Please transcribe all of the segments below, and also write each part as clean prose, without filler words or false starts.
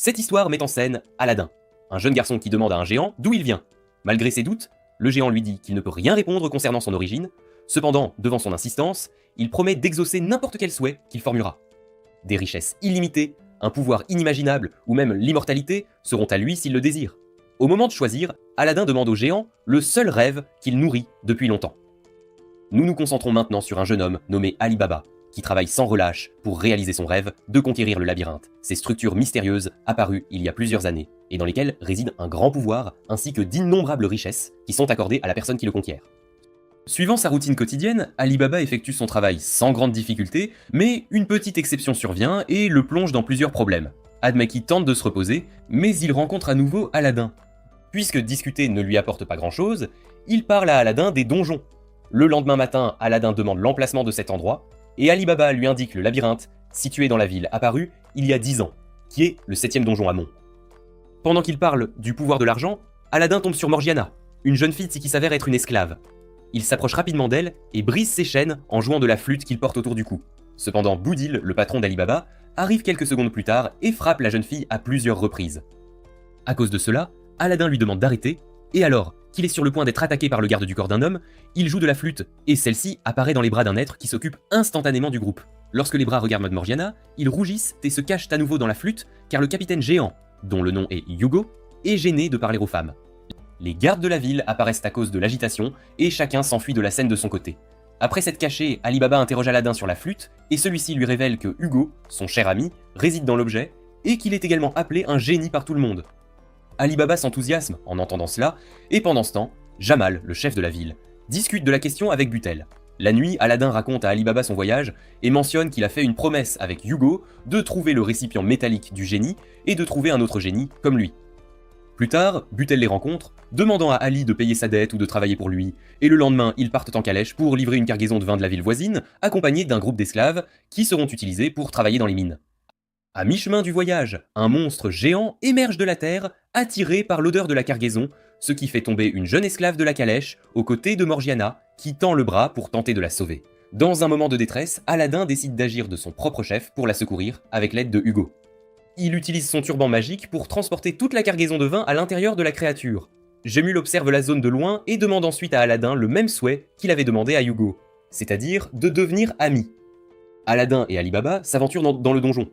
Cette histoire met en scène Aladdin, un jeune garçon qui demande à un géant d'où il vient. Malgré ses doutes, le géant lui dit qu'il ne peut rien répondre concernant son origine. Cependant, devant son insistance, il promet d'exaucer n'importe quel souhait qu'il formulera. Des richesses illimitées, un pouvoir inimaginable ou même l'immortalité seront à lui s'il le désire. Au moment de choisir, Aladdin demande au géant le seul rêve qu'il nourrit depuis longtemps. Nous nous concentrons maintenant sur un jeune homme nommé Ali Baba, qui travaille sans relâche pour réaliser son rêve de conquérir le labyrinthe, ces structures mystérieuses apparues il y a plusieurs années, et dans lesquelles réside un grand pouvoir ainsi que d'innombrables richesses qui sont accordées à la personne qui le conquiert. Suivant sa routine quotidienne, Ali Baba effectue son travail sans grande difficulté, mais une petite exception survient et le plonge dans plusieurs problèmes. Admeki tente de se reposer, mais il rencontre à nouveau Aladdin. Puisque discuter ne lui apporte pas grand-chose, il parle à Aladdin des donjons. Le lendemain matin, Aladdin demande l'emplacement de cet endroit, et Ali Baba lui indique le labyrinthe, situé dans la ville apparu il y a 10 ans, qui est le 7e donjon Amon. Pendant qu'il parle du pouvoir de l'argent, Aladdin tombe sur Morgiana, une jeune fille qui s'avère être une esclave. Il s'approche rapidement d'elle et brise ses chaînes en jouant de la flûte qu'il porte autour du cou. Cependant, Boudil, le patron d'Ali Baba, arrive quelques secondes plus tard et frappe la jeune fille à plusieurs reprises. À cause de cela, Aladdin lui demande d'arrêter, et alors qu'il est sur le point d'être attaqué par le garde du corps d'un homme, il joue de la flûte, et celle-ci apparaît dans les bras d'un être qui s'occupe instantanément du groupe. Lorsque les bras regardent Morgiana, ils rougissent et se cachent à nouveau dans la flûte, car le capitaine géant, dont le nom est Hugo, est gêné de parler aux femmes. Les gardes de la ville apparaissent à cause de l'agitation, et chacun s'enfuit de la scène de son côté. Après s'être caché, Ali Baba interroge Aladdin sur la flûte, et celui-ci lui révèle que Hugo, son cher ami, réside dans l'objet, et qu'il est également appelé un génie par tout le monde. Ali Baba s'enthousiasme en entendant cela, et pendant ce temps, Jamal, le chef de la ville, discute de la question avec Butel. La nuit, Aladdin raconte à Ali Baba son voyage, et mentionne qu'il a fait une promesse avec Hugo de trouver le récipient métallique du génie, et de trouver un autre génie comme lui. Plus tard, Butel les rencontre, demandant à Ali de payer sa dette ou de travailler pour lui, et le lendemain, ils partent en calèche pour livrer une cargaison de vin de la ville voisine, accompagnés d'un groupe d'esclaves qui seront utilisés pour travailler dans les mines. À mi-chemin du voyage, un monstre géant émerge de la terre, attiré par l'odeur de la cargaison, ce qui fait tomber une jeune esclave de la calèche, aux côtés de Morgiana, qui tend le bras pour tenter de la sauver. Dans un moment de détresse, Aladdin décide d'agir de son propre chef pour la secourir, avec l'aide de Hugo. Il utilise son turban magique pour transporter toute la cargaison de vin à l'intérieur de la créature. Gemul observe la zone de loin et demande ensuite à Aladdin le même souhait qu'il avait demandé à Hugo, c'est-à-dire de devenir amis. Aladdin et Ali Baba s'aventurent dans le donjon.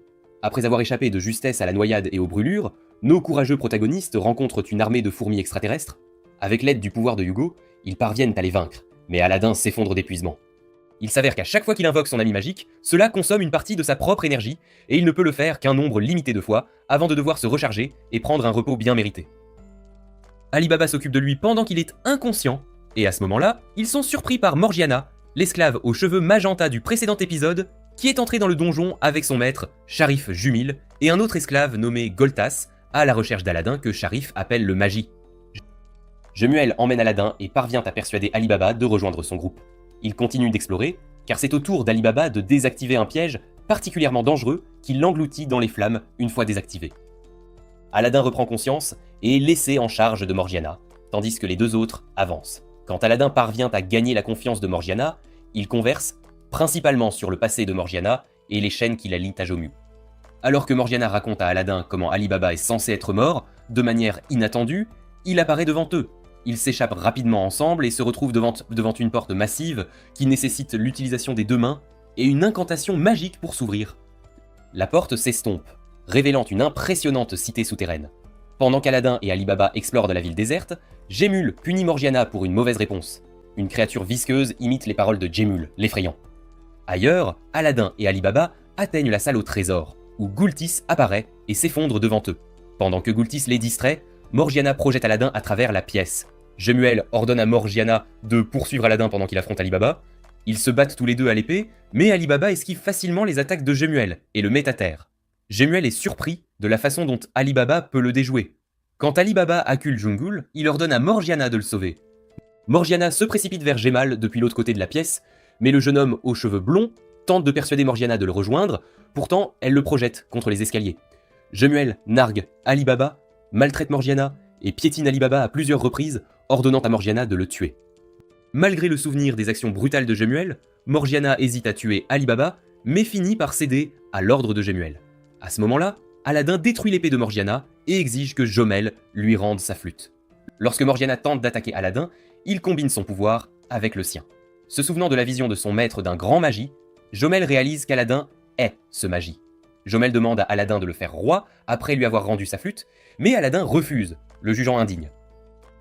Après avoir échappé de justesse à la noyade et aux brûlures, nos courageux protagonistes rencontrent une armée de fourmis extraterrestres. Avec l'aide du pouvoir de Hugo, ils parviennent à les vaincre, mais Aladdin s'effondre d'épuisement. Il s'avère qu'à chaque fois qu'il invoque son ami magique, cela consomme une partie de sa propre énergie, et il ne peut le faire qu'un nombre limité de fois, avant de devoir se recharger et prendre un repos bien mérité. Ali Baba s'occupe de lui pendant qu'il est inconscient, et à ce moment-là, ils sont surpris par Morgiana, l'esclave aux cheveux magenta du précédent épisode, qui est entré dans le donjon avec son maître, Sharif Jumil, et un autre esclave nommé Goltas, à la recherche d'Aladdin que Sharif appelle le Magi. Jemuel emmène Aladdin et parvient à persuader Ali Baba de rejoindre son groupe. Il continue d'explorer, car c'est au tour d'Ali Baba de désactiver un piège particulièrement dangereux qui l'engloutit dans les flammes une fois désactivé. Aladdin reprend conscience et est laissé en charge de Morgiana, tandis que les deux autres avancent. Quand Aladdin parvient à gagner la confiance de Morgiana, il converse principalement sur le passé de Morgiana et les chaînes qui la lient à Jomu. Alors que Morgiana raconte à Aladdin comment Ali Baba est censé être mort, de manière inattendue, il apparaît devant eux. Ils s'échappent rapidement ensemble et se retrouvent devant une porte massive qui nécessite l'utilisation des deux mains et une incantation magique pour s'ouvrir. La porte s'estompe, révélant une impressionnante cité souterraine. Pendant qu'Aladdin et Ali Baba explorent de la ville déserte, Gemul punit Morgiana pour une mauvaise réponse. Une créature visqueuse imite les paroles de Gemul, l'effrayant. Ailleurs, Aladdin et Ali Baba atteignent la salle au trésor, où Gultis apparaît et s'effondre devant eux. Pendant que Gultis les distrait, Morgiana projette Aladdin à travers la pièce. Jemuel ordonne à Morgiana de poursuivre Aladdin pendant qu'il affronte Ali Baba. Ils se battent tous les deux à l'épée, mais Ali Baba esquive facilement les attaques de Jemuel et le met à terre. Jemuel est surpris de la façon dont Ali Baba peut le déjouer. Quand Ali Baba accule Jungul, il ordonne à Morgiana de le sauver. Morgiana se précipite vers Jemal depuis l'autre côté de la pièce, mais le jeune homme aux cheveux blonds tente de persuader Morgiana de le rejoindre, pourtant elle le projette contre les escaliers. Jemuel nargue Ali Baba, maltraite Morgiana et piétine Ali Baba à plusieurs reprises, ordonnant à Morgiana de le tuer. Malgré le souvenir des actions brutales de Jemuel, Morgiana hésite à tuer Ali Baba, mais finit par céder à l'ordre de Jemuel. À ce moment-là, Aladin détruit l'épée de Morgiana et exige que Jomel lui rende sa flûte. Lorsque Morgiana tente d'attaquer Aladin, il combine son pouvoir avec le sien. Se souvenant de la vision de son maître d'un grand magie, Jomel réalise qu'Aladin est ce magie. Jomel demande à Aladin de le faire roi après lui avoir rendu sa flûte, mais Aladin refuse, le jugeant indigne.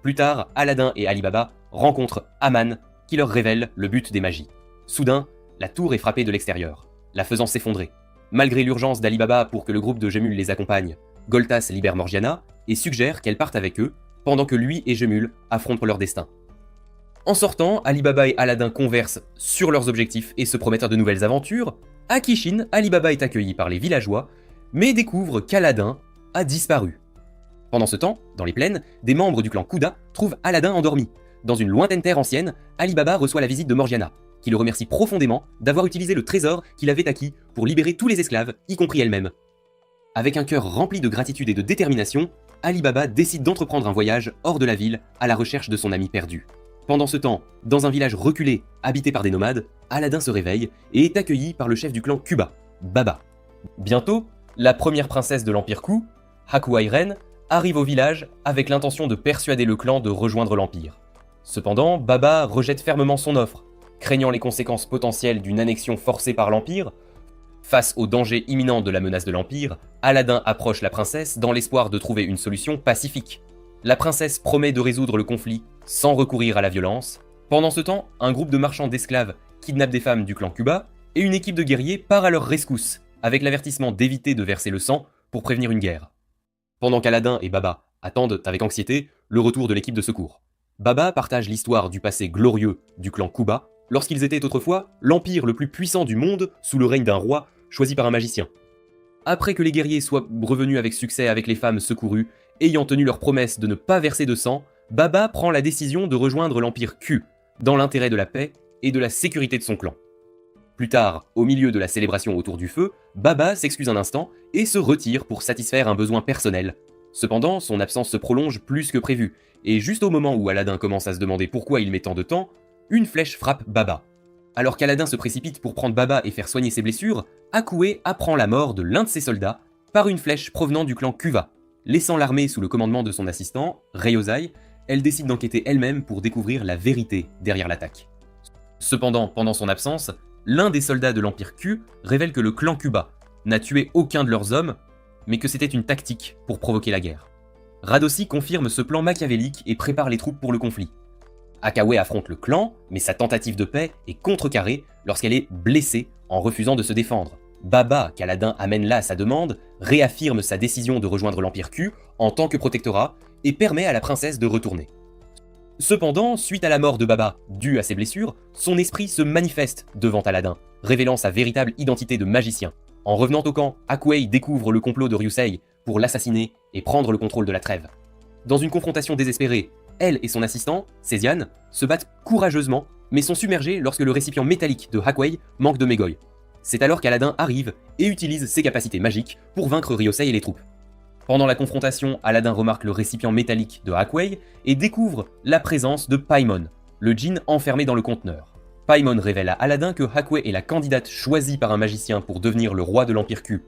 Plus tard, Aladin et Ali Baba rencontrent Aman qui leur révèle le but des magies. Soudain, la tour est frappée de l'extérieur, la faisant s'effondrer. Malgré l'urgence d'Ali Baba pour que le groupe de Jemul les accompagne, Goltas libère Morgiana et suggère qu'elle parte avec eux, pendant que lui et Jemul affrontent leur destin. En sortant, Ali Baba et Aladin conversent sur leurs objectifs et se promettent de nouvelles aventures. À Kishin, Ali Baba est accueilli par les villageois, mais découvre qu'Aladin a disparu. Pendant ce temps, dans les plaines, des membres du clan Kuda trouvent Aladin endormi. Dans une lointaine terre ancienne, Ali Baba reçoit la visite de Morgiana, qui le remercie profondément d'avoir utilisé le trésor qu'il avait acquis pour libérer tous les esclaves, y compris elle-même. Avec un cœur rempli de gratitude et de détermination, Ali Baba décide d'entreprendre un voyage hors de la ville à la recherche de son ami perdu. Pendant ce temps, dans un village reculé, habité par des nomades, Aladin se réveille et est accueilli par le chef du clan Kuba, Baba. Bientôt, la première princesse de l'Empire Ku, Hakuairen, arrive au village avec l'intention de persuader le clan de rejoindre l'Empire. Cependant, Baba rejette fermement son offre, craignant les conséquences potentielles d'une annexion forcée par l'Empire. Face au danger imminent de la menace de l'Empire, Aladin approche la princesse dans l'espoir de trouver une solution pacifique. La princesse promet de résoudre le conflit sans recourir à la violence. Pendant ce temps, un groupe de marchands d'esclaves kidnappe des femmes du clan Kuba et une équipe de guerriers part à leur rescousse, avec l'avertissement d'éviter de verser le sang pour prévenir une guerre. Pendant qu'Aladin et Baba attendent avec anxiété le retour de l'équipe de secours. Baba partage l'histoire du passé glorieux du clan Kuba lorsqu'ils étaient autrefois l'empire le plus puissant du monde sous le règne d'un roi choisi par un magicien. Après que les guerriers soient revenus avec succès avec les femmes secourues, ayant tenu leur promesse de ne pas verser de sang, Baba prend la décision de rejoindre l'Empire Q, dans l'intérêt de la paix et de la sécurité de son clan. Plus tard, au milieu de la célébration autour du feu, Baba s'excuse un instant et se retire pour satisfaire un besoin personnel. Cependant, son absence se prolonge plus que prévu, et juste au moment où Aladin commence à se demander pourquoi il met tant de temps, une flèche frappe Baba. Alors qu'Aladin se précipite pour prendre Baba et faire soigner ses blessures, Akoué apprend la mort de l'un de ses soldats par une flèche provenant du clan Kuva. Laissant l'armée sous le commandement de son assistant, Reyozai, elle décide d'enquêter elle-même pour découvrir la vérité derrière l'attaque. Cependant, pendant son absence, l'un des soldats de l'Empire Q révèle que le clan Kuba n'a tué aucun de leurs hommes, mais que c'était une tactique pour provoquer la guerre. Radossi confirme ce plan machiavélique et prépare les troupes pour le conflit. Akawe affronte le clan, mais sa tentative de paix est contrecarrée lorsqu'elle est blessée en refusant de se défendre. Baba, qu'Aladin amène là à sa demande, réaffirme sa décision de rejoindre l'Empire Q en tant que protectorat et permet à la princesse de retourner. Cependant, suite à la mort de Baba, due à ses blessures, son esprit se manifeste devant Aladin, révélant sa véritable identité de magicien. En revenant au camp, Akuei découvre le complot de Ryusei pour l'assassiner et prendre le contrôle de la trêve. Dans une confrontation désespérée, elle et son assistant, Césiane, se battent courageusement, mais sont submergés lorsque le récipient métallique de Hakuei manque de Megoy. C'est alors qu'Aladin arrive et utilise ses capacités magiques pour vaincre Ryusei et les troupes. Pendant la confrontation, Aladin remarque le récipient métallique de Hakuei et découvre la présence de Paimon, le djinn enfermé dans le conteneur. Paimon révèle à Aladin que Hakuei est la candidate choisie par un magicien pour devenir le roi de l'Empire Q.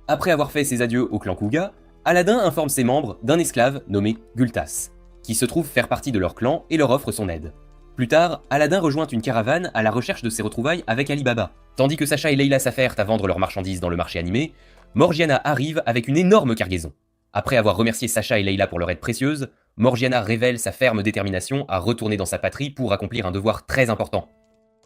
Après avoir fait ses adieux au clan Kuga, Aladin informe ses membres d'un esclave nommé Gultas, qui se trouve faire partie de leur clan et leur offre son aide. Plus tard, Aladin rejoint une caravane à la recherche de ses retrouvailles avec Ali Baba. Tandis que Sacha et Leila s'affairent à vendre leurs marchandises dans le marché animé, Morgiana arrive avec une énorme cargaison. Après avoir remercié Sacha et Leila pour leur aide précieuse, Morgiana révèle sa ferme détermination à retourner dans sa patrie pour accomplir un devoir très important.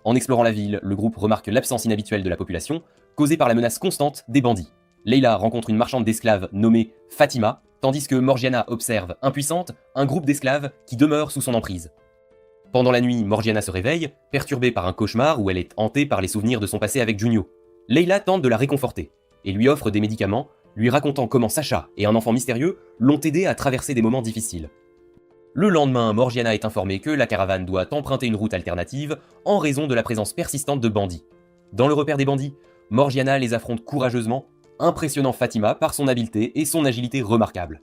En explorant la ville, le groupe remarque l'absence inhabituelle de la population, causée par la menace constante des bandits. Leila rencontre une marchande d'esclaves nommée Fatima, tandis que Morgiana observe, impuissante, un groupe d'esclaves qui demeure sous son emprise. Pendant la nuit, Morgiana se réveille, perturbée par un cauchemar où elle est hantée par les souvenirs de son passé avec Junio. Leila tente de la réconforter et lui offre des médicaments, lui racontant comment Sacha et un enfant mystérieux l'ont aidé à traverser des moments difficiles. Le lendemain, Morgiana est informée que la caravane doit emprunter une route alternative en raison de la présence persistante de bandits. Dans le repère des bandits, Morgiana les affronte courageusement, impressionnant Fatima par son habileté et son agilité remarquables.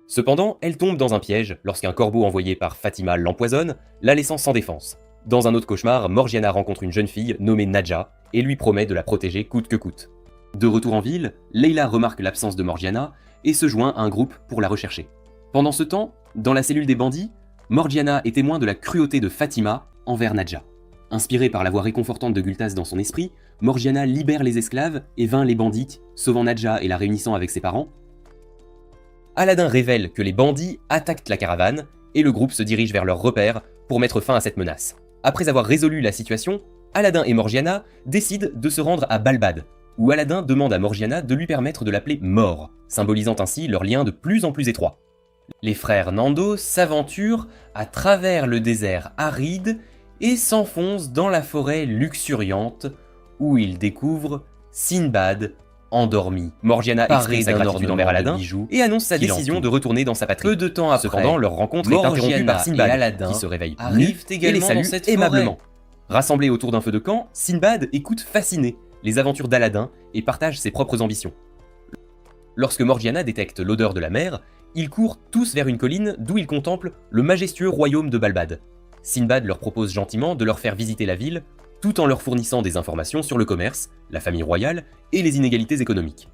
Cependant, elle tombe dans un piège lorsqu'un corbeau envoyé par Fatima l'empoisonne, la laissant sans défense. Dans un autre cauchemar, Morgiana rencontre une jeune fille nommée Nadja et lui promet de la protéger coûte que coûte. De retour en ville, Leila remarque l'absence de Morgiana et se joint à un groupe pour la rechercher. Pendant ce temps, dans la cellule des bandits, Morgiana est témoin de la cruauté de Fatima envers Nadja. Inspirée par la voix réconfortante de Gultaz dans son esprit, Morgiana libère les esclaves et vainc les bandits, sauvant Nadja et la réunissant avec ses parents. Aladdin révèle que les bandits attaquent la caravane et le groupe se dirige vers leur repère pour mettre fin à cette menace. Après avoir résolu la situation, Aladdin et Morgiana décident de se rendre à Balbad, où Aladdin demande à Morgiana de lui permettre de l'appeler Mor, symbolisant ainsi leur lien de plus en plus étroit. Les frères Nando s'aventurent à travers le désert aride et s'enfoncent dans la forêt luxuriante où ils découvrent Sinbad endormi. Morgiana exprime sa gratitude envers Aladdin et annonce sa décision de retourner dans sa patrie. Peu de temps après, cependant, leur rencontre est interrompue par Sinbad, Aladdin qui se réveille nu et les salue aimablement. Rassemblés autour d'un feu de camp, Sinbad écoute fasciné les aventures d'Aladdin et partage ses propres ambitions. Lorsque Morgiana détecte l'odeur de la mer, ils courent tous vers une colline d'où ils contemplent le majestueux royaume de Balbad. Sinbad leur propose gentiment de leur faire visiter la ville, tout en leur fournissant des informations sur le commerce, la famille royale et les inégalités économiques.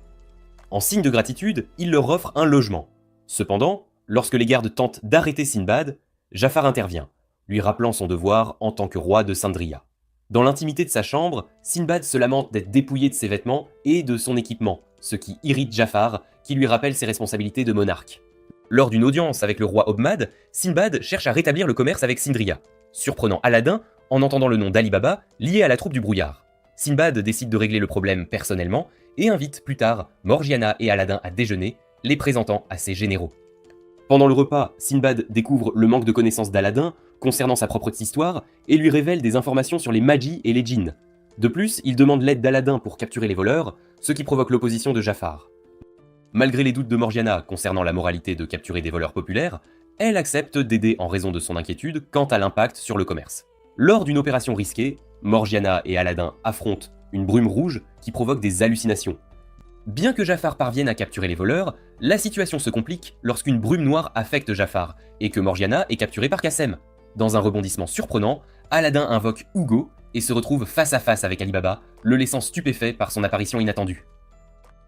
En signe de gratitude, il leur offre un logement. Cependant, lorsque les gardes tentent d'arrêter Sinbad, Jafar intervient, lui rappelant son devoir en tant que roi de Sindria. Dans l'intimité de sa chambre, Sinbad se lamente d'être dépouillé de ses vêtements et de son équipement, ce qui irrite Jafar, qui lui rappelle ses responsabilités de monarque. Lors d'une audience avec le roi Obmad, Sinbad cherche à rétablir le commerce avec Sindria, surprenant Aladdin en entendant le nom d'Ali Baba lié à la troupe du brouillard. Sinbad décide de régler le problème personnellement et invite plus tard Morgiana et Aladdin à déjeuner, les présentant à ses généraux. Pendant le repas, Sinbad découvre le manque de connaissances d'Aladdin concernant sa propre histoire et lui révèle des informations sur les magis et les djinns. De plus, il demande l'aide d'Aladdin pour capturer les voleurs, ce qui provoque l'opposition de Jafar. Malgré les doutes de Morgiana concernant la moralité de capturer des voleurs populaires, elle accepte d'aider en raison de son inquiétude quant à l'impact sur le commerce. Lors d'une opération risquée, Morgiana et Aladdin affrontent une brume rouge qui provoque des hallucinations. Bien que Jafar parvienne à capturer les voleurs, la situation se complique lorsqu'une brume noire affecte Jafar et que Morgiana est capturée par Qassem. Dans un rebondissement surprenant, Aladdin invoque Ugo et se retrouve face à face avec Ali Baba, le laissant stupéfait par son apparition inattendue.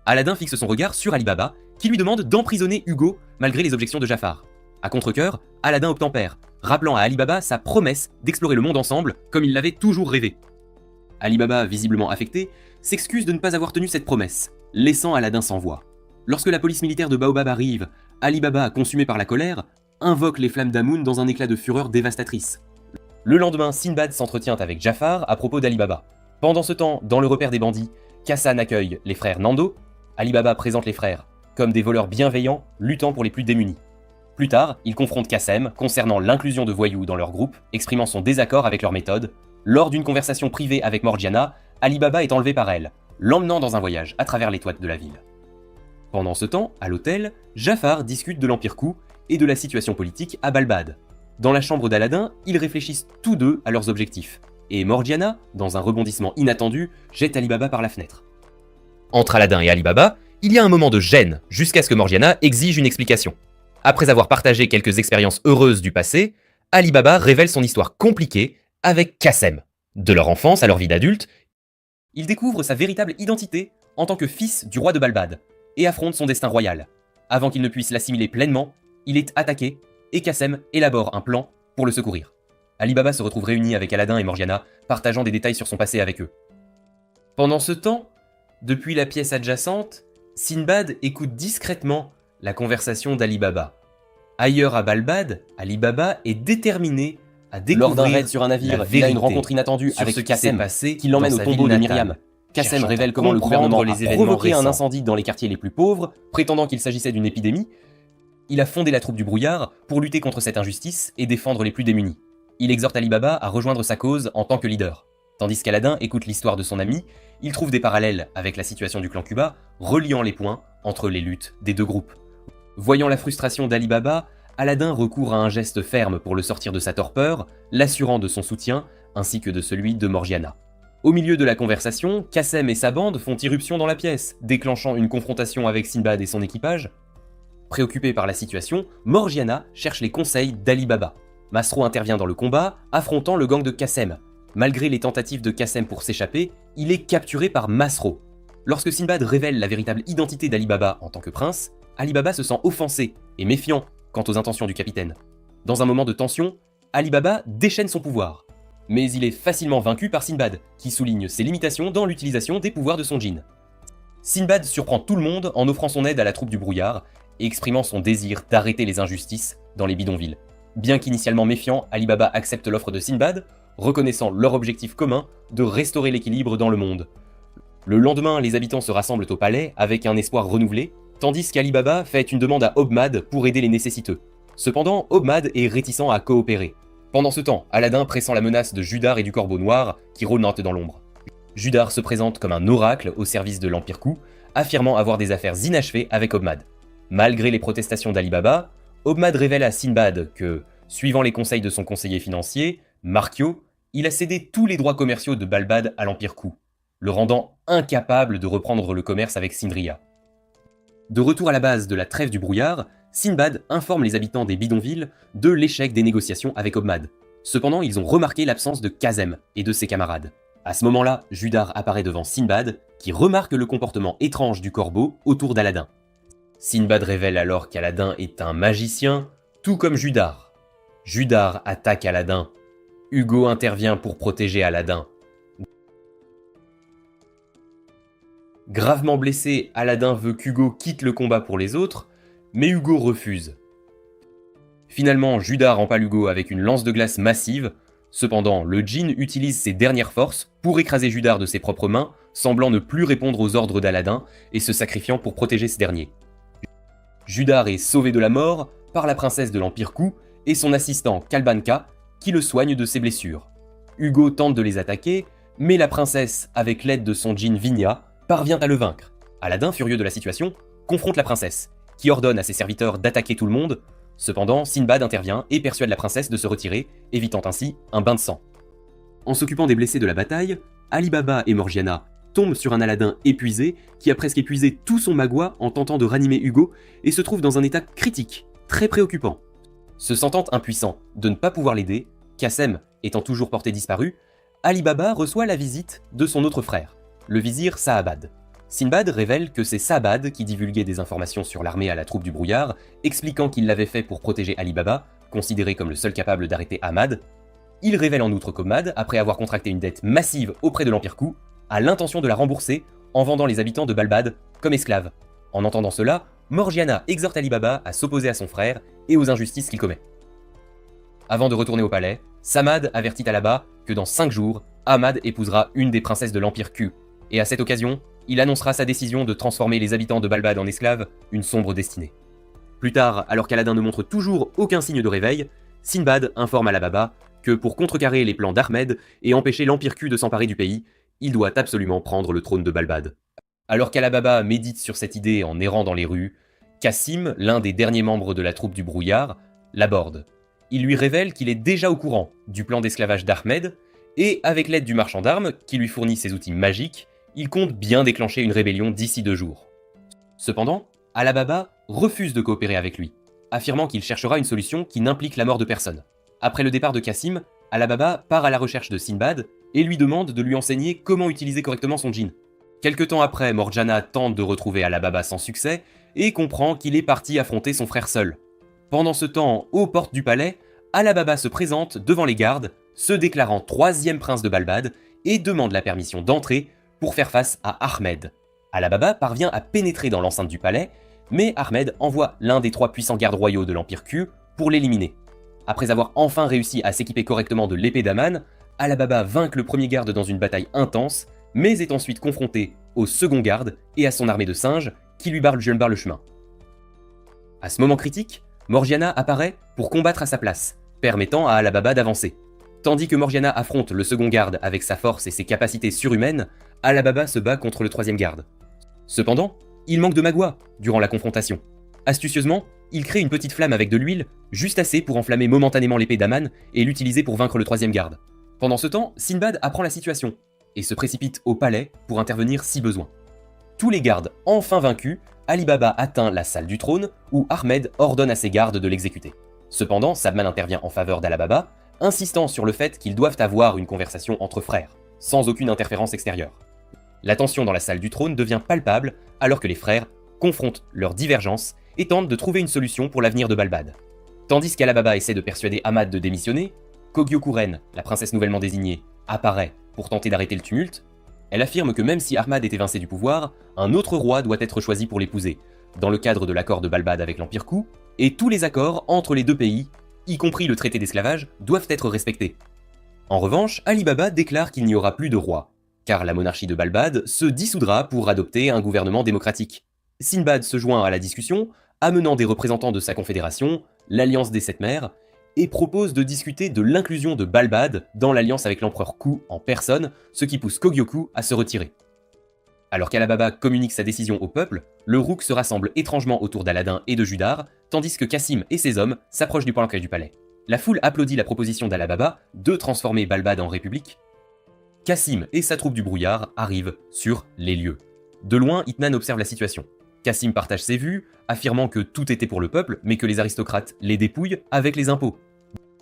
Aladdin fixe son regard sur Ali Baba, qui lui demande d'emprisonner Ugo malgré les objections de Jafar. À contre-cœur, Aladdin obtempère, rappelant à Ali Baba sa promesse d'explorer le monde ensemble comme il l'avait toujours rêvé. Ali Baba, visiblement affecté, s'excuse de ne pas avoir tenu cette promesse, laissant Aladdin sans voix. Lorsque la police militaire de Baobab arrive, Ali Baba, consumé par la colère, invoque les flammes d'Amoun dans un éclat de fureur dévastatrice. Le lendemain, Sinbad s'entretient avec Jafar à propos d'Ali Baba. Pendant ce temps, dans le repère des bandits, Kassan accueille les frères Nando. Ali Baba présente les frères comme des voleurs bienveillants luttant pour les plus démunis. Plus tard, il confronte Qassem concernant l'inclusion de voyous dans leur groupe, exprimant son désaccord avec leur méthode. Lors d'une conversation privée avec Morgiana, Ali Baba est enlevé par elle, l'emmenant dans un voyage à travers les toits de la ville. Pendant ce temps, à l'hôtel, Jafar discute de l'Empire Kou et de la situation politique à Balbad. Dans la chambre d'Aladin, ils réfléchissent tous deux à leurs objectifs, et Morgiana, dans un rebondissement inattendu, jette Ali Baba par la fenêtre. Entre Aladdin et Ali Baba, il y a un moment de gêne, jusqu'à ce que Morgiana exige une explication. Après avoir partagé quelques expériences heureuses du passé, Ali Baba révèle son histoire compliquée avec Qassem. De leur enfance à leur vie d'adulte, il découvre sa véritable identité en tant que fils du roi de Balbad, et affronte son destin royal. Avant qu'il ne puisse l'assimiler pleinement, il est attaqué, et Qassem élabore un plan pour le secourir. Ali Baba se retrouve réuni avec Aladdin et Morgiana, partageant des détails sur son passé avec eux. Pendant ce temps, depuis la pièce adjacente, Sinbad écoute discrètement la conversation d'Ali Baba. Ailleurs à Balbad, Ali Baba est déterminé à découvrir. Lors d'un raid sur un navire, il a une rencontre inattendue avec Qassem qui l'emmène au tombeau de Myriam. Qassem révèle comment le gouvernement a provoqué un incendie dans les quartiers les plus pauvres, prétendant qu'il s'agissait d'une épidémie. Il a fondé la troupe du brouillard pour lutter contre cette injustice et défendre les plus démunis. Il exhorte Ali Baba à rejoindre sa cause en tant que leader. Tandis qu'Aladin écoute l'histoire de son ami, il trouve des parallèles avec la situation du clan Cuba, reliant les points entre les luttes des deux groupes. Voyant la frustration d'Ali Baba, Aladin recourt à un geste ferme pour le sortir de sa torpeur, l'assurant de son soutien, ainsi que de celui de Morgiana. Au milieu de la conversation, Qassem et sa bande font irruption dans la pièce, déclenchant une confrontation avec Sinbad et son équipage. Préoccupé par la situation, Morgiana cherche les conseils d'Ali Baba. Masro intervient dans le combat, affrontant le gang de Qassem. Malgré les tentatives de Qassem pour s'échapper, il est capturé par Masro. Lorsque Sinbad révèle la véritable identité d'Ali Baba en tant que prince, Ali Baba se sent offensé et méfiant quant aux intentions du capitaine. Dans un moment de tension, Ali Baba déchaîne son pouvoir. Mais il est facilement vaincu par Sinbad, qui souligne ses limitations dans l'utilisation des pouvoirs de son djinn. Sinbad surprend tout le monde en offrant son aide à la troupe du brouillard et exprimant son désir d'arrêter les injustices dans les bidonvilles. Bien qu'initialement méfiant, Ali Baba accepte l'offre de Sinbad, reconnaissant leur objectif commun de restaurer l'équilibre dans le monde. Le lendemain, les habitants se rassemblent au palais avec un espoir renouvelé, tandis qu'Ali Baba fait une demande à Obmad pour aider les nécessiteux. Cependant, Obmad est réticent à coopérer. Pendant ce temps, Aladin pressent la menace de Judar et du Corbeau Noir qui rôdent dans l'ombre. Judar se présente comme un oracle au service de l'Empire Ku, affirmant avoir des affaires inachevées avec Obmad. Malgré les protestations d'Ali Baba, Obmad révèle à Sinbad que, suivant les conseils de son conseiller financier, Markio, il a cédé tous les droits commerciaux de Balbad à l'Empire Ku, le rendant incapable de reprendre le commerce avec Sindria. De retour à la base de la trêve du brouillard, Sinbad informe les habitants des bidonvilles de l'échec des négociations avec Obmad. Cependant, ils ont remarqué l'absence de Kazem et de ses camarades. À ce moment-là, Judar apparaît devant Sinbad, qui remarque le comportement étrange du corbeau autour d'Aladin. Sinbad révèle alors qu'Aladin est un magicien, tout comme Judar. Judar attaque Aladin. Hugo intervient pour protéger Aladin. Gravement blessé, Aladin veut qu'Hugo quitte le combat pour les autres, mais Hugo refuse. Finalement, Judar empale Hugo avec une lance de glace massive. Cependant, le djinn utilise ses dernières forces pour écraser Judar de ses propres mains, semblant ne plus répondre aux ordres d'Aladin et se sacrifiant pour protéger ce dernier. Judar est sauvé de la mort par la princesse de l'Empire Ku et son assistant Kalbanka, qui le soigne de ses blessures. Hugo tente de les attaquer, mais la princesse, avec l'aide de son djinn Vinya, parvient à le vaincre. Aladin, furieux de la situation, confronte la princesse, qui ordonne à ses serviteurs d'attaquer tout le monde. Cependant, Sinbad intervient et persuade la princesse de se retirer, évitant ainsi un bain de sang. En s'occupant des blessés de la bataille, Ali Baba et Morgiana tombent sur un Aladin épuisé qui a presque épuisé tout son magua en tentant de ranimer Hugo et se trouve dans un état critique, très préoccupant. Se sentant impuissant de ne pas pouvoir l'aider, Kassem étant toujours porté disparu, Ali Baba reçoit la visite de son autre frère, le vizir Saabad. Sinbad révèle que c'est Saabad qui divulguait des informations sur l'armée à la troupe du brouillard, expliquant qu'il l'avait fait pour protéger Ali Baba, considéré comme le seul capable d'arrêter Ahmad. Il révèle en outre qu'Ahmad, après avoir contracté une dette massive auprès de l'Empire Ku, a l'intention de la rembourser en vendant les habitants de Balbad comme esclaves. En entendant cela, Morgiana exhorte Ali Baba à s'opposer à son frère et aux injustices qu'il commet. Avant de retourner au palais, Samad avertit Alaba que dans 5 jours, Ahmad épousera une des princesses de l'Empire Ku, et à cette occasion, il annoncera sa décision de transformer les habitants de Balbad en esclaves, une sombre destinée. Plus tard, alors qu'Aladin ne montre toujours aucun signe de réveil, Sinbad informe Alababa que pour contrecarrer les plans d'Ahmed et empêcher l'Empire Ku de s'emparer du pays, il doit absolument prendre le trône de Balbad. Alors qu'Alababa médite sur cette idée en errant dans les rues, Cassim, l'un des derniers membres de la troupe du brouillard, l'aborde. Il lui révèle qu'il est déjà au courant du plan d'esclavage d'Ahmed, et avec l'aide du marchand d'armes, qui lui fournit ses outils magiques, il compte bien déclencher une rébellion d'ici 2 jours. Cependant, Alababa refuse de coopérer avec lui, affirmant qu'il cherchera une solution qui n'implique la mort de personne. Après le départ de Cassim, Alababa part à la recherche de Sinbad et lui demande de lui enseigner comment utiliser correctement son djinn. Quelque temps après, Morgiana tente de retrouver Alababa sans succès et comprend qu'il est parti affronter son frère seul. Pendant ce temps, aux portes du palais, Alababa se présente devant les gardes, se déclarant 3e prince de Balbad et demande la permission d'entrer pour faire face à Ahmed. Alababa parvient à pénétrer dans l'enceinte du palais, mais Ahmed envoie l'un des 3 puissants gardes royaux de l'Empire Ku pour l'éliminer. Après avoir enfin réussi à s'équiper correctement de l'épée d'Aman, Alababa vainc le premier garde dans une bataille intense, mais est ensuite confronté au second garde et à son armée de singes qui lui barrent le chemin. À ce moment critique, Morgiana apparaît pour combattre à sa place, permettant à Alababa d'avancer. Tandis que Morgiana affronte le second garde avec sa force et ses capacités surhumaines, Alababa se bat contre le 3e garde. Cependant, il manque de magua durant la confrontation. Astucieusement, il crée une petite flamme avec de l'huile, juste assez pour enflammer momentanément l'épée d'Aman et l'utiliser pour vaincre le 3e garde. Pendant ce temps, Sinbad apprend la situation et se précipite au palais pour intervenir si besoin. Tous les gardes enfin vaincus, Ali Baba atteint la salle du trône où Ahmed ordonne à ses gardes de l'exécuter. Cependant, Sabman intervient en faveur d'Alababa, insistant sur le fait qu'ils doivent avoir une conversation entre frères, sans aucune interférence extérieure. La tension dans la salle du trône devient palpable alors que les frères confrontent leurs divergences et tentent de trouver une solution pour l'avenir de Balbad. Tandis qu'Alababa essaie de persuader Ahmad de démissionner, Kogyo-Kuren, la princesse nouvellement désignée, apparaît pour tenter d'arrêter le tumulte. Elle affirme que même si Ahmad est évincé du pouvoir, un autre roi doit être choisi pour l'épouser, dans le cadre de l'accord de Balbad avec l'Empire Ku, et tous les accords entre les deux pays, y compris le traité d'esclavage, doivent être respectés. En revanche, Ali Baba déclare qu'il n'y aura plus de roi, car la monarchie de Balbad se dissoudra pour adopter un gouvernement démocratique. Sinbad se joint à la discussion, amenant des représentants de sa confédération, l'Alliance des Sept Mers, et propose de discuter de l'inclusion de Balbad dans l'alliance avec l'empereur Ku en personne, ce qui pousse Kogyo-ku à se retirer. Alors qu'Alababa communique sa décision au peuple, le Rouk se rassemble étrangement autour d'Aladin et de Judar, tandis que Cassim et ses hommes s'approchent du palanquin du palais. La foule applaudit la proposition d'Alababa de transformer Balbad en république. Cassim et sa troupe du brouillard arrivent sur les lieux. De loin, Itnan observe la situation. Cassim partage ses vues, affirmant que tout était pour le peuple, mais que les aristocrates les dépouillent avec les impôts.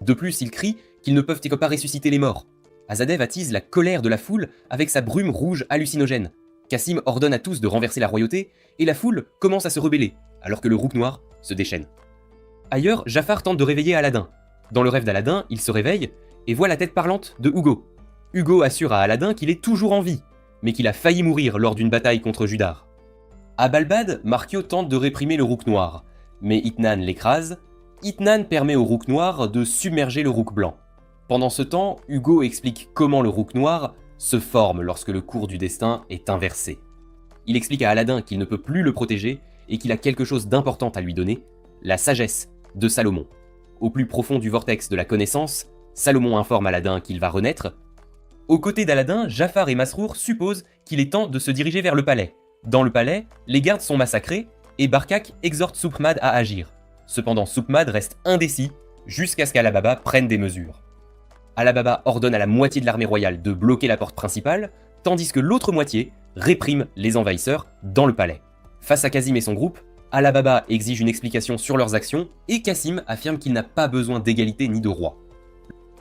De plus, il crie qu'ils ne peuvent pas ressusciter les morts. Azadev attise la colère de la foule avec sa brume rouge hallucinogène. Cassim ordonne à tous de renverser la royauté, et la foule commence à se rebeller, alors que le Rouk noir se déchaîne. Ailleurs, Jafar tente de réveiller Aladin. Dans le rêve d'Aladin, il se réveille et voit la tête parlante de Hugo. Hugo assure à Aladin qu'il est toujours en vie, mais qu'il a failli mourir lors d'une bataille contre Judar. À Balbad, Markio tente de réprimer le Rouk noir, mais Itnan l'écrase. Itnan permet au Rouk noir de submerger le Rouk blanc. Pendant ce temps, Hugo explique comment le Rouk noir se forme lorsque le cours du destin est inversé. Il explique à Aladin qu'il ne peut plus le protéger et qu'il a quelque chose d'important à lui donner, la sagesse de Salomon. Au plus profond du vortex de la connaissance, Salomon informe Aladin qu'il va renaître. Aux côtés d'Aladin, Jafar et Masrour supposent qu'il est temps de se diriger vers le palais. Dans le palais, les gardes sont massacrés et Barkak exhorte Soukmad à agir. Cependant, Soukmad reste indécis jusqu'à ce qu'Alababa prenne des mesures. Alababa ordonne à la moitié de l'armée royale de bloquer la porte principale, tandis que l'autre moitié réprime les envahisseurs dans le palais. Face à Cassim et son groupe, Alababa exige une explication sur leurs actions et Cassim affirme qu'il n'a pas besoin d'égalité ni de roi.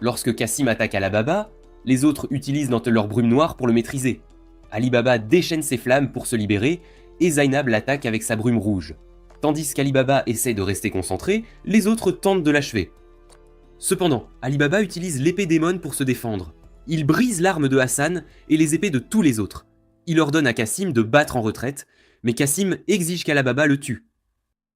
Lorsque Cassim attaque Alababa, les autres utilisent leur brume noire pour le maîtriser. Ali Baba déchaîne ses flammes pour se libérer et Zainab l'attaque avec sa brume rouge. Tandis qu'Ali Baba essaie de rester concentré, les autres tentent de l'achever. Cependant, Ali Baba utilise l'épée démon pour se défendre. Il brise l'arme de Hassan et les épées de tous les autres. Il ordonne à Cassim de battre en retraite, mais Cassim exige qu'Alababa le tue.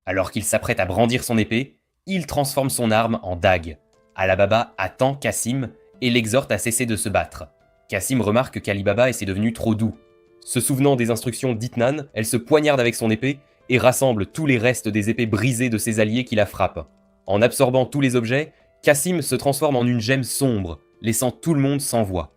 Alors qu'il s'apprête à brandir son épée, il transforme son arme en dague. Alababa attend Cassim et l'exhorte à cesser de se battre. Cassim remarque qu'Ali Baba est devenu trop doux. Se souvenant des instructions d'Itnan, elle se poignarde avec son épée et rassemble tous les restes des épées brisées de ses alliés qui la frappent. En absorbant tous les objets, Cassim se transforme en une gemme sombre, laissant tout le monde sans voix.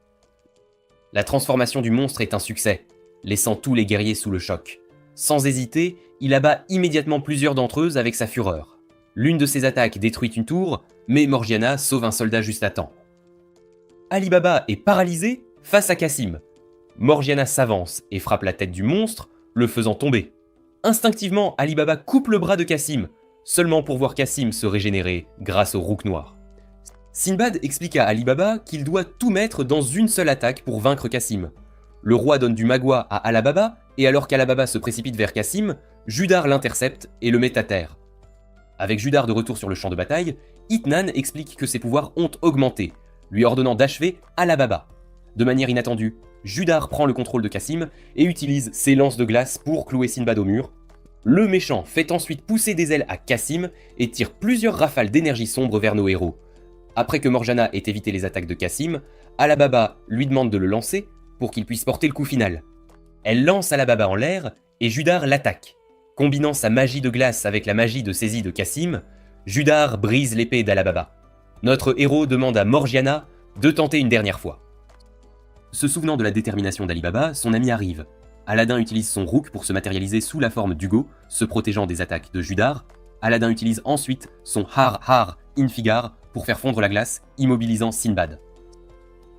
La transformation du monstre est un succès, laissant tous les guerriers sous le choc. Sans hésiter, il abat immédiatement plusieurs d'entre eux avec sa fureur. L'une de ses attaques détruit une tour, mais Morgiana sauve un soldat juste à temps. Ali Baba est paralysé face à Cassim. Morgiana s'avance et frappe la tête du monstre, le faisant tomber. Instinctivement, Ali Baba coupe le bras de Cassim, seulement pour voir Cassim se régénérer grâce au Rouk noir. Sinbad explique à Ali Baba qu'il doit tout mettre dans une seule attaque pour vaincre Cassim. Le roi donne du magua à Alababa, et alors qu'Alababa se précipite vers Cassim, Judar l'intercepte et le met à terre. Avec Judar de retour sur le champ de bataille, Itnan explique que ses pouvoirs ont augmenté, lui ordonnant d'achever Alababa. De manière inattendue, Judar prend le contrôle de Cassim et utilise ses lances de glace pour clouer Sinbad au mur. Le méchant fait ensuite pousser des ailes à Cassim et tire plusieurs rafales d'énergie sombre vers nos héros. Après que Morgiana ait évité les attaques de Cassim, Alababa lui demande de le lancer pour qu'il puisse porter le coup final. Elle lance Alababa en l'air et Judar l'attaque. Combinant sa magie de glace avec la magie de saisie de Cassim, Judar brise l'épée d'Alababa. Notre héros demande à Morgiana de tenter une dernière fois. Se souvenant de la détermination d'Ali Baba, son ami arrive. Aladin utilise son Rouk pour se matérialiser sous la forme d'Hugo, se protégeant des attaques de Judar. Aladin utilise ensuite son Har Infigar pour faire fondre la glace, immobilisant Sinbad.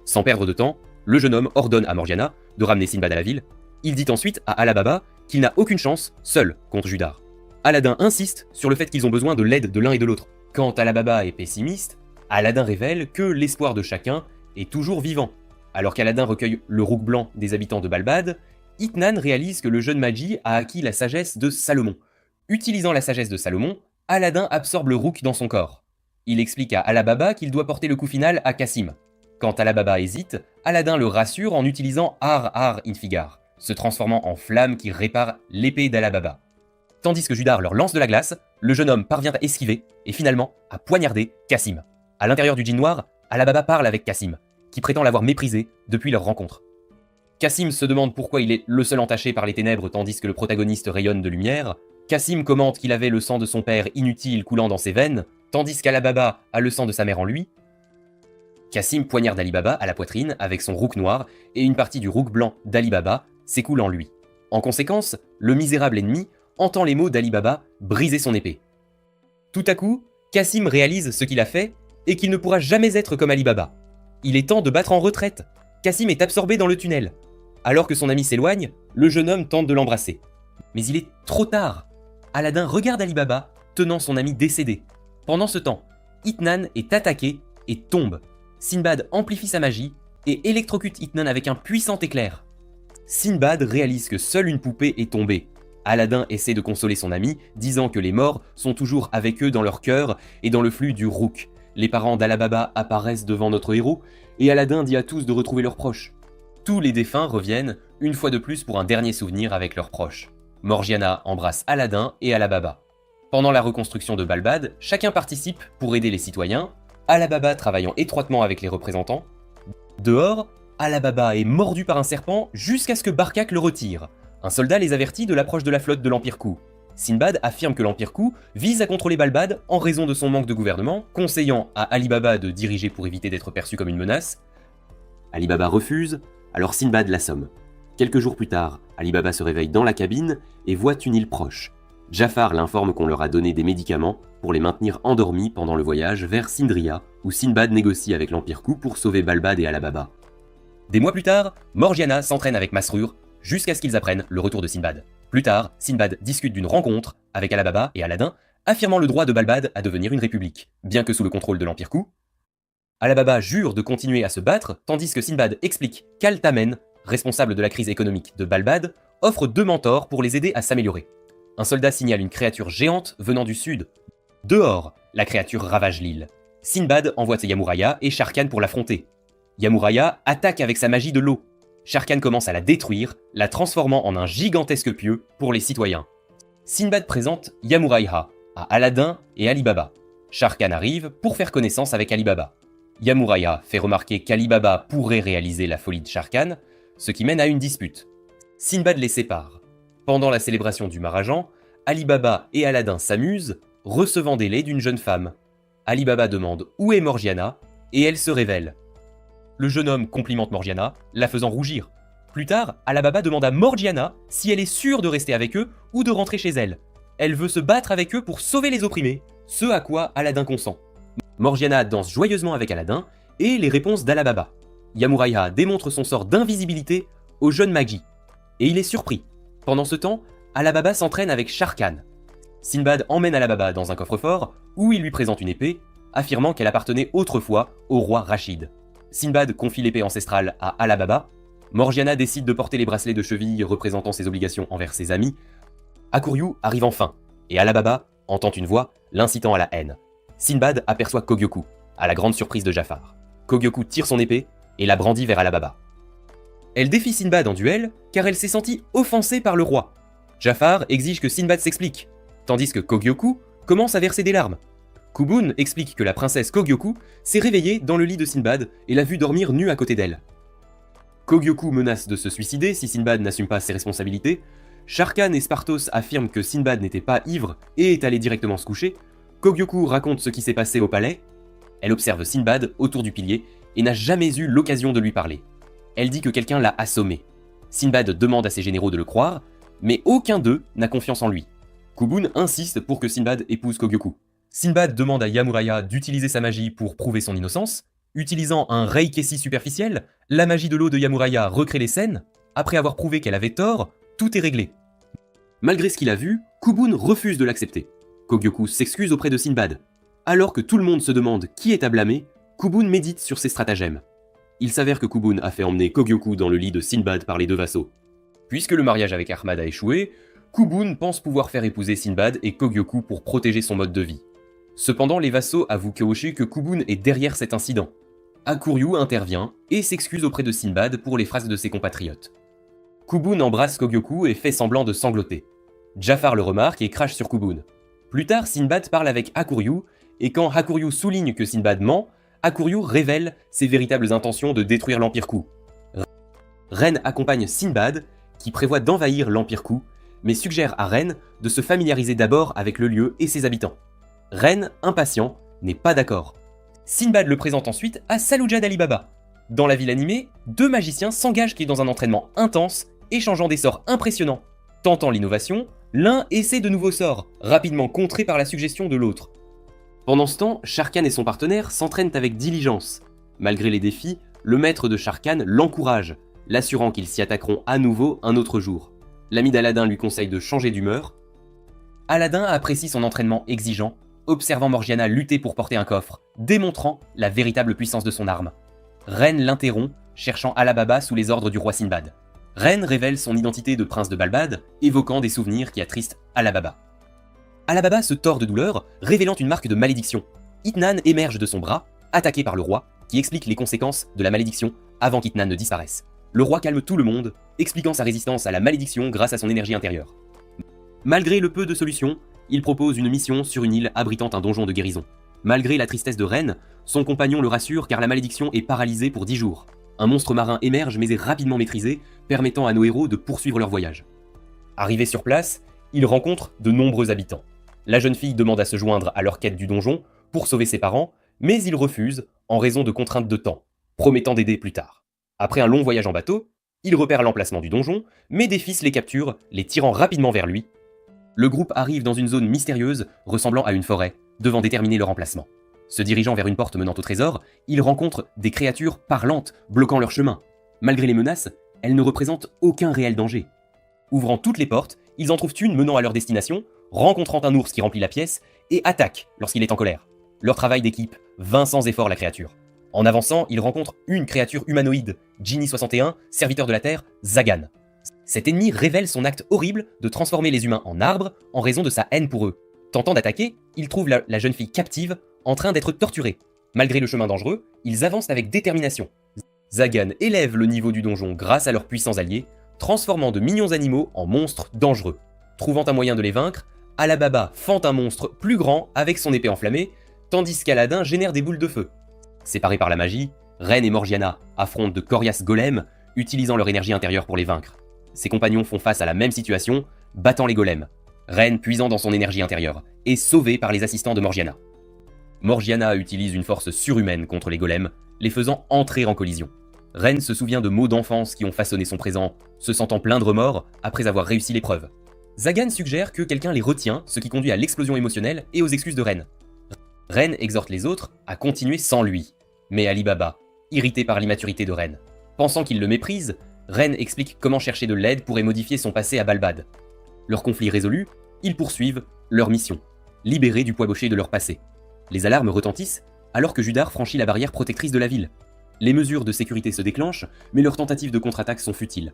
Sans perdre de temps, le jeune homme ordonne à Morgiana de ramener Sinbad à la ville. Il dit ensuite à Alababa qu'il n'a aucune chance seul contre Judar. Aladin insiste sur le fait qu'ils ont besoin de l'aide de l'un et de l'autre. Quand Alababa est pessimiste, Aladin révèle que l'espoir de chacun est toujours vivant. Alors qu'Aladin recueille le Rouk blanc des habitants de Balbad, Itnan réalise que le jeune magi a acquis la sagesse de Salomon. Utilisant la sagesse de Salomon, Aladdin absorbe le rouk dans son corps. Il explique à Alibaba qu'il doit porter le coup final à Cassim. Quand Alibaba hésite, Aladdin le rassure en utilisant Ar Infigar, se transformant en flamme qui répare l'épée d'Alibaba. Tandis que Judar leur lance de la glace, le jeune homme parvient à esquiver et finalement à poignarder Cassim. À l'intérieur du djinn noir, Alibaba parle avec Cassim, qui prétend l'avoir méprisé depuis leur rencontre. Cassim se demande pourquoi il est le seul entaché par les ténèbres tandis que le protagoniste rayonne de lumière. Cassim commente qu'il avait le sang de son père inutile coulant dans ses veines, tandis qu'Alibaba a le sang de sa mère en lui. Cassim poignarde Alibaba à la poitrine avec son rouk noir et une partie du rouk blanc d'Alibaba s'écoule en lui. En conséquence, le misérable ennemi entend les mots d'Alibaba briser son épée. Tout à coup, Cassim réalise ce qu'il a fait et qu'il ne pourra jamais être comme Alibaba. Il est temps de battre en retraite. Cassim est absorbé dans le tunnel. Alors que son ami s'éloigne, le jeune homme tente de l'embrasser. Mais il est trop tard. Aladdin regarde Alibaba, tenant son ami décédé. Pendant ce temps, Itnan est attaqué et tombe. Sinbad amplifie sa magie et électrocute Itnan avec un puissant éclair. Sinbad réalise que seule une poupée est tombée. Aladdin essaie de consoler son ami, disant que les morts sont toujours avec eux dans leur cœur et dans le flux du rouk. Les parents d'Alibaba apparaissent devant notre héros, et Aladdin dit à tous de retrouver leurs proches. Tous les défunts reviennent, une fois de plus pour un dernier souvenir avec leurs proches. Morgiana embrasse Aladdin et Alibaba. Pendant la reconstruction de Balbad, chacun participe pour aider les citoyens, Alibaba travaillant étroitement avec les représentants. Dehors, Alibaba est mordu par un serpent jusqu'à ce que Barkak le retire. Un soldat les avertit de l'approche de la flotte de l'Empire Kou. Sinbad affirme que l'Empire Kou vise à contrôler Balbad en raison de son manque de gouvernement, conseillant à Alibaba de diriger pour éviter d'être perçu comme une menace. Alibaba refuse, alors Sinbad l'assomme. Quelques jours plus tard, Alibaba se réveille dans la cabine et voit une île proche. Jafar l'informe qu'on leur a donné des médicaments pour les maintenir endormis pendant le voyage vers Sindria, où Sinbad négocie avec l'Empire Kou pour sauver Balbad et Alibaba. Des mois plus tard, Morgiana s'entraîne avec Masrur jusqu'à ce qu'ils apprennent le retour de Sinbad. Plus tard, Sinbad discute d'une rencontre avec Alibaba et Aladdin, affirmant le droit de Balbad à devenir une république, bien que sous le contrôle de l'Empire Kou. Alibaba jure de continuer à se battre, tandis que Sinbad explique qu'Al-Tamen, responsable de la crise économique de Balbad, offre 2 mentors pour les aider à s'améliorer. Un soldat signale une créature géante venant du sud. Dehors, la créature ravage l'île. Sinbad envoie Yamuraya et Sharkan pour l'affronter. Yamuraya attaque avec sa magie de l'eau. Sharkan commence à la détruire, la transformant en un gigantesque pieu pour les citoyens. Sinbad présente Yamuraya à Aladdin et Alibaba. Sharkan arrive pour faire connaissance avec Alibaba. Yamuraya fait remarquer qu'Alibaba pourrait réaliser la folie de Sharkan, ce qui mène à une dispute. Sinbad les sépare. Pendant la célébration du Maharajan, Alibaba et Aladdin s'amusent, recevant des laits d'une jeune femme. Alibaba demande où est Morgiana, et elle se révèle. Le jeune homme complimente Morgiana, la faisant rougir. Plus tard, Alibaba demande à Morgiana si elle est sûre de rester avec eux ou de rentrer chez elle. Elle veut se battre avec eux pour sauver les opprimés, ce à quoi Aladdin consent. Morgiana danse joyeusement avec Aladdin et les réponses d'Alibaba. Yamuraya démontre son sort d'invisibilité au jeune Magi, et il est surpris. Pendant ce temps, Alibaba s'entraîne avec Sharkan. Sinbad emmène Alibaba dans un coffre-fort où il lui présente une épée, affirmant qu'elle appartenait autrefois au roi Rachid. Sinbad confie l'épée ancestrale à Alibaba. Morgiana décide de porter les bracelets de cheville représentant ses obligations envers ses amis. Akuryu arrive enfin, et Alibaba entend une voix l'incitant à la haine. Sinbad aperçoit Kogyoku, à la grande surprise de Jafar. Kogyoku tire son épée et la brandit vers Alibaba. Elle défie Sinbad en duel car elle s'est sentie offensée par le roi. Jafar exige que Sinbad s'explique, tandis que Kogyoku commence à verser des larmes. Kubun explique que la princesse Kogyoku s'est réveillée dans le lit de Sinbad et l'a vu dormir nue à côté d'elle. Kogyoku menace de se suicider si Sinbad n'assume pas ses responsabilités. Sharkan et Spartos affirment que Sinbad n'était pas ivre et est allé directement se coucher. Kogyoku raconte ce qui s'est passé au palais. Elle observe Sinbad autour du pilier et n'a jamais eu l'occasion de lui parler. Elle dit que quelqu'un l'a assommé. Sinbad demande à ses généraux de le croire, mais aucun d'eux n'a confiance en lui. Kubun insiste pour que Sinbad épouse Kogyoku. Sinbad demande à Yamuraya d'utiliser sa magie pour prouver son innocence. Utilisant un Reikesi superficiel, la magie de l'eau de Yamuraya recrée les scènes. Après avoir prouvé qu'elle avait tort, tout est réglé. Malgré ce qu'il a vu, Kubun refuse de l'accepter. Kogyoku s'excuse auprès de Sinbad. Alors que tout le monde se demande qui est à blâmer, Kubun médite sur ses stratagèmes. Il s'avère que Kubun a fait emmener Kogyoku dans le lit de Sinbad par les 2 vassaux. Puisque le mariage avec Ahmad a échoué, Kubun pense pouvoir faire épouser Sinbad et Kogyoku pour protéger son mode de vie. Cependant, les vassaux avouent Kyoshi que Kubun est derrière cet incident. Hakuryu intervient et s'excuse auprès de Sinbad pour les phrases de ses compatriotes. Kubun embrasse Kogyoku et fait semblant de sangloter. Jafar le remarque et crache sur Kubun. Plus tard, Sinbad parle avec Hakuryu, et quand Hakuryu souligne que Sinbad ment, Hakuryu révèle ses véritables intentions de détruire l'Empire Ku. Ren accompagne Sinbad, qui prévoit d'envahir l'Empire Ku, mais suggère à Ren de se familiariser d'abord avec le lieu et ses habitants. Ren, impatient, n'est pas d'accord. Sinbad le présente ensuite à Saluja d'Ali Baba. Dans la ville animée, deux magiciens s'engagent dans un entraînement intense, échangeant des sorts impressionnants. Tentant l'innovation, l'un essaie de nouveaux sorts, rapidement contrés par la suggestion de l'autre. Pendant ce temps, Sharkan et son partenaire s'entraînent avec diligence. Malgré les défis, le maître de Sharkan l'encourage, l'assurant qu'ils s'y attaqueront à nouveau un autre jour. L'ami d'Aladin lui conseille de changer d'humeur. Aladin apprécie son entraînement exigeant, observant Morgiana lutter pour porter un coffre, démontrant la véritable puissance de son arme. Ren l'interrompt, cherchant Alababa sous les ordres du roi Sinbad. Ren révèle son identité de prince de Balbad, évoquant des souvenirs qui attristent Alababa. Alababa se tord de douleur, révélant une marque de malédiction. Itnan émerge de son bras, attaqué par le roi, qui explique les conséquences de la malédiction avant qu'Itnan ne disparaisse. Le roi calme tout le monde, expliquant sa résistance à la malédiction grâce à son énergie intérieure. Malgré le peu de solutions, il propose une mission sur une île abritant un donjon de guérison. Malgré la tristesse de Ren, son compagnon le rassure car la malédiction est paralysée pour 10 jours. Un monstre marin émerge mais est rapidement maîtrisé, permettant à nos héros de poursuivre leur voyage. Arrivé sur place, ils rencontrent de nombreux habitants. La jeune fille demande à se joindre à leur quête du donjon pour sauver ses parents, mais ils refusent en raison de contraintes de temps, promettant d'aider plus tard. Après un long voyage en bateau, il repère l'emplacement du donjon, mais des fils les capturent, les tirant rapidement vers lui. Le groupe arrive dans une zone mystérieuse ressemblant à une forêt, devant déterminer leur emplacement. Se dirigeant vers une porte menant au trésor, ils rencontrent des créatures parlantes bloquant leur chemin. Malgré les menaces, elles ne représentent aucun réel danger. Ouvrant toutes les portes, ils en trouvent une menant à leur destination, rencontrant un ours qui remplit la pièce, et attaquent lorsqu'il est en colère. Leur travail d'équipe vainc sans effort la créature. En avançant, ils rencontrent une créature humanoïde, Genie 61, serviteur de la Terre, Zagan. Cet ennemi révèle son acte horrible de transformer les humains en arbres en raison de sa haine pour eux. Tentant d'attaquer, ils trouvent la jeune fille captive, en train d'être torturée. Malgré le chemin dangereux, ils avancent avec détermination. Zagan élève le niveau du donjon grâce à leurs puissants alliés, transformant de mignons animaux en monstres dangereux. Trouvant un moyen de les vaincre, Alababa fend un monstre plus grand avec son épée enflammée, tandis qu'Aladin génère des boules de feu. Séparés par la magie, Ren et Morgiana affrontent de coriaces golems, utilisant leur énergie intérieure pour les vaincre. Ses compagnons font face à la même situation, battant les golems. Ren puisant dans son énergie intérieure, et sauvé par les assistants de Morgiana. Morgiana utilise une force surhumaine contre les golems, les faisant entrer en collision. Ren se souvient de mots d'enfance qui ont façonné son présent, se sentant plein de remords après avoir réussi l'épreuve. Zagan suggère que quelqu'un les retient, ce qui conduit à l'explosion émotionnelle et aux excuses de Ren. Ren exhorte les autres à continuer sans lui. Mais Ali Baba, irrité par l'immaturité de Ren, pensant qu'il le méprise, Ren explique comment chercher de l'aide pourrait modifier son passé à Balbad. Leur conflit résolu, ils poursuivent leur mission, libérés du poids gaucher de leur passé. Les alarmes retentissent alors que Judar franchit la barrière protectrice de la ville. Les mesures de sécurité se déclenchent, mais leurs tentatives de contre-attaque sont futiles.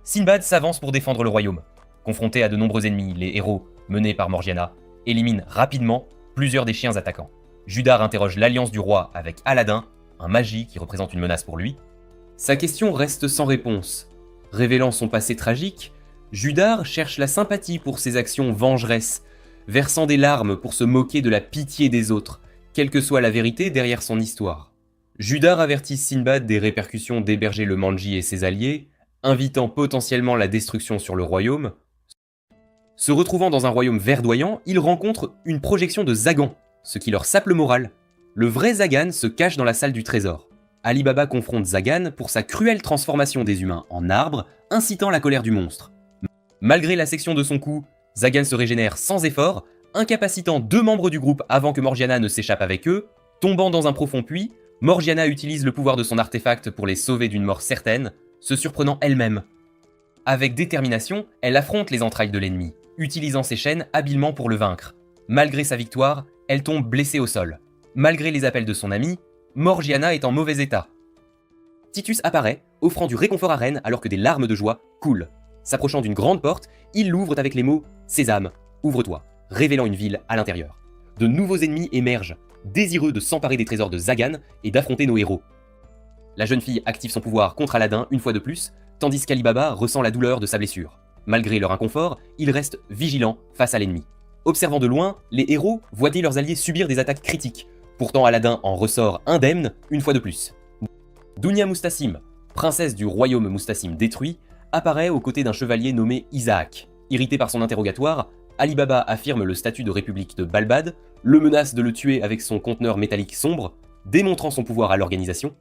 Sinbad s'avance pour défendre le royaume. Confronté à de nombreux ennemis, les héros, menés par Morgiana, éliminent rapidement plusieurs des chiens attaquants. Judar interroge l'alliance du roi avec Aladin, un magi qui représente une menace pour lui. Sa question reste sans réponse. Révélant son passé tragique, Judar cherche la sympathie pour ses actions vengeresses, versant des larmes pour se moquer de la pitié des autres, quelle que soit la vérité derrière son histoire. Judar avertit Sinbad des répercussions d'héberger le Manji et ses alliés, invitant potentiellement la destruction sur le royaume. Se retrouvant dans un royaume verdoyant, ils rencontrent une projection de Zagan, ce qui leur sape le moral. Le vrai Zagan se cache dans la salle du trésor. Ali Baba confronte Zagan pour sa cruelle transformation des humains en arbres, incitant la colère du monstre. Malgré la section de son cou, Zagan se régénère sans effort, incapacitant 2 membres du groupe avant que Morgiana ne s'échappe avec eux. Tombant dans un profond puits, Morgiana utilise le pouvoir de son artefact pour les sauver d'une mort certaine, se surprenant elle-même. Avec détermination, elle affronte les entrailles de l'ennemi, utilisant ses chaînes habilement pour le vaincre. Malgré sa victoire, elle tombe blessée au sol. Malgré les appels de son ami, Morgiana est en mauvais état. Titus apparaît, offrant du réconfort à Ren alors que des larmes de joie coulent. S'approchant d'une grande porte, ils l'ouvrent avec les mots « Sésame, ouvre-toi », révélant une ville à l'intérieur. De nouveaux ennemis émergent, désireux de s'emparer des trésors de Zagan et d'affronter nos héros. La jeune fille active son pouvoir contre Aladdin une fois de plus, tandis qu'Ali Baba ressent la douleur de sa blessure. Malgré leur inconfort, ils restent vigilants face à l'ennemi. Observant de loin, les héros voient-ils leurs alliés subir des attaques critiques. Pourtant Aladdin en ressort indemne une fois de plus. Dunya Mustassim, princesse du royaume Mustassim détruit, apparaît aux côtés d'un chevalier nommé Isaac. Irrité par son interrogatoire, Ali Baba affirme le statut de république de Balbad, le menace de le tuer avec son conteneur métallique sombre, démontrant son pouvoir à l'organisation.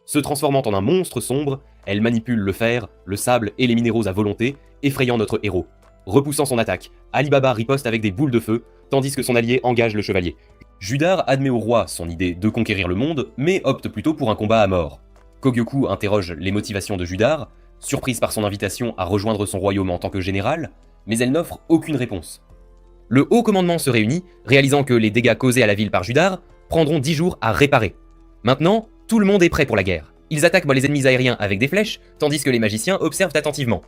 Se transformant en un monstre sombre, elle manipule le fer, le sable et les minéraux à volonté, effrayant notre héros. Repoussant son attaque, Ali Baba riposte avec des boules de feu, tandis que son allié engage le chevalier. Judar admet au roi son idée de conquérir le monde, mais opte plutôt pour un combat à mort. Kogyoku interroge les motivations de Judar, surprise par son invitation à rejoindre son royaume en tant que général, mais elle n'offre aucune réponse. Le haut commandement se réunit, réalisant que les dégâts causés à la ville par Judar prendront 10 jours à réparer. Maintenant, tout le monde est prêt pour la guerre. Ils attaquent les ennemis aériens avec des flèches, tandis que les magiciens observent attentivement.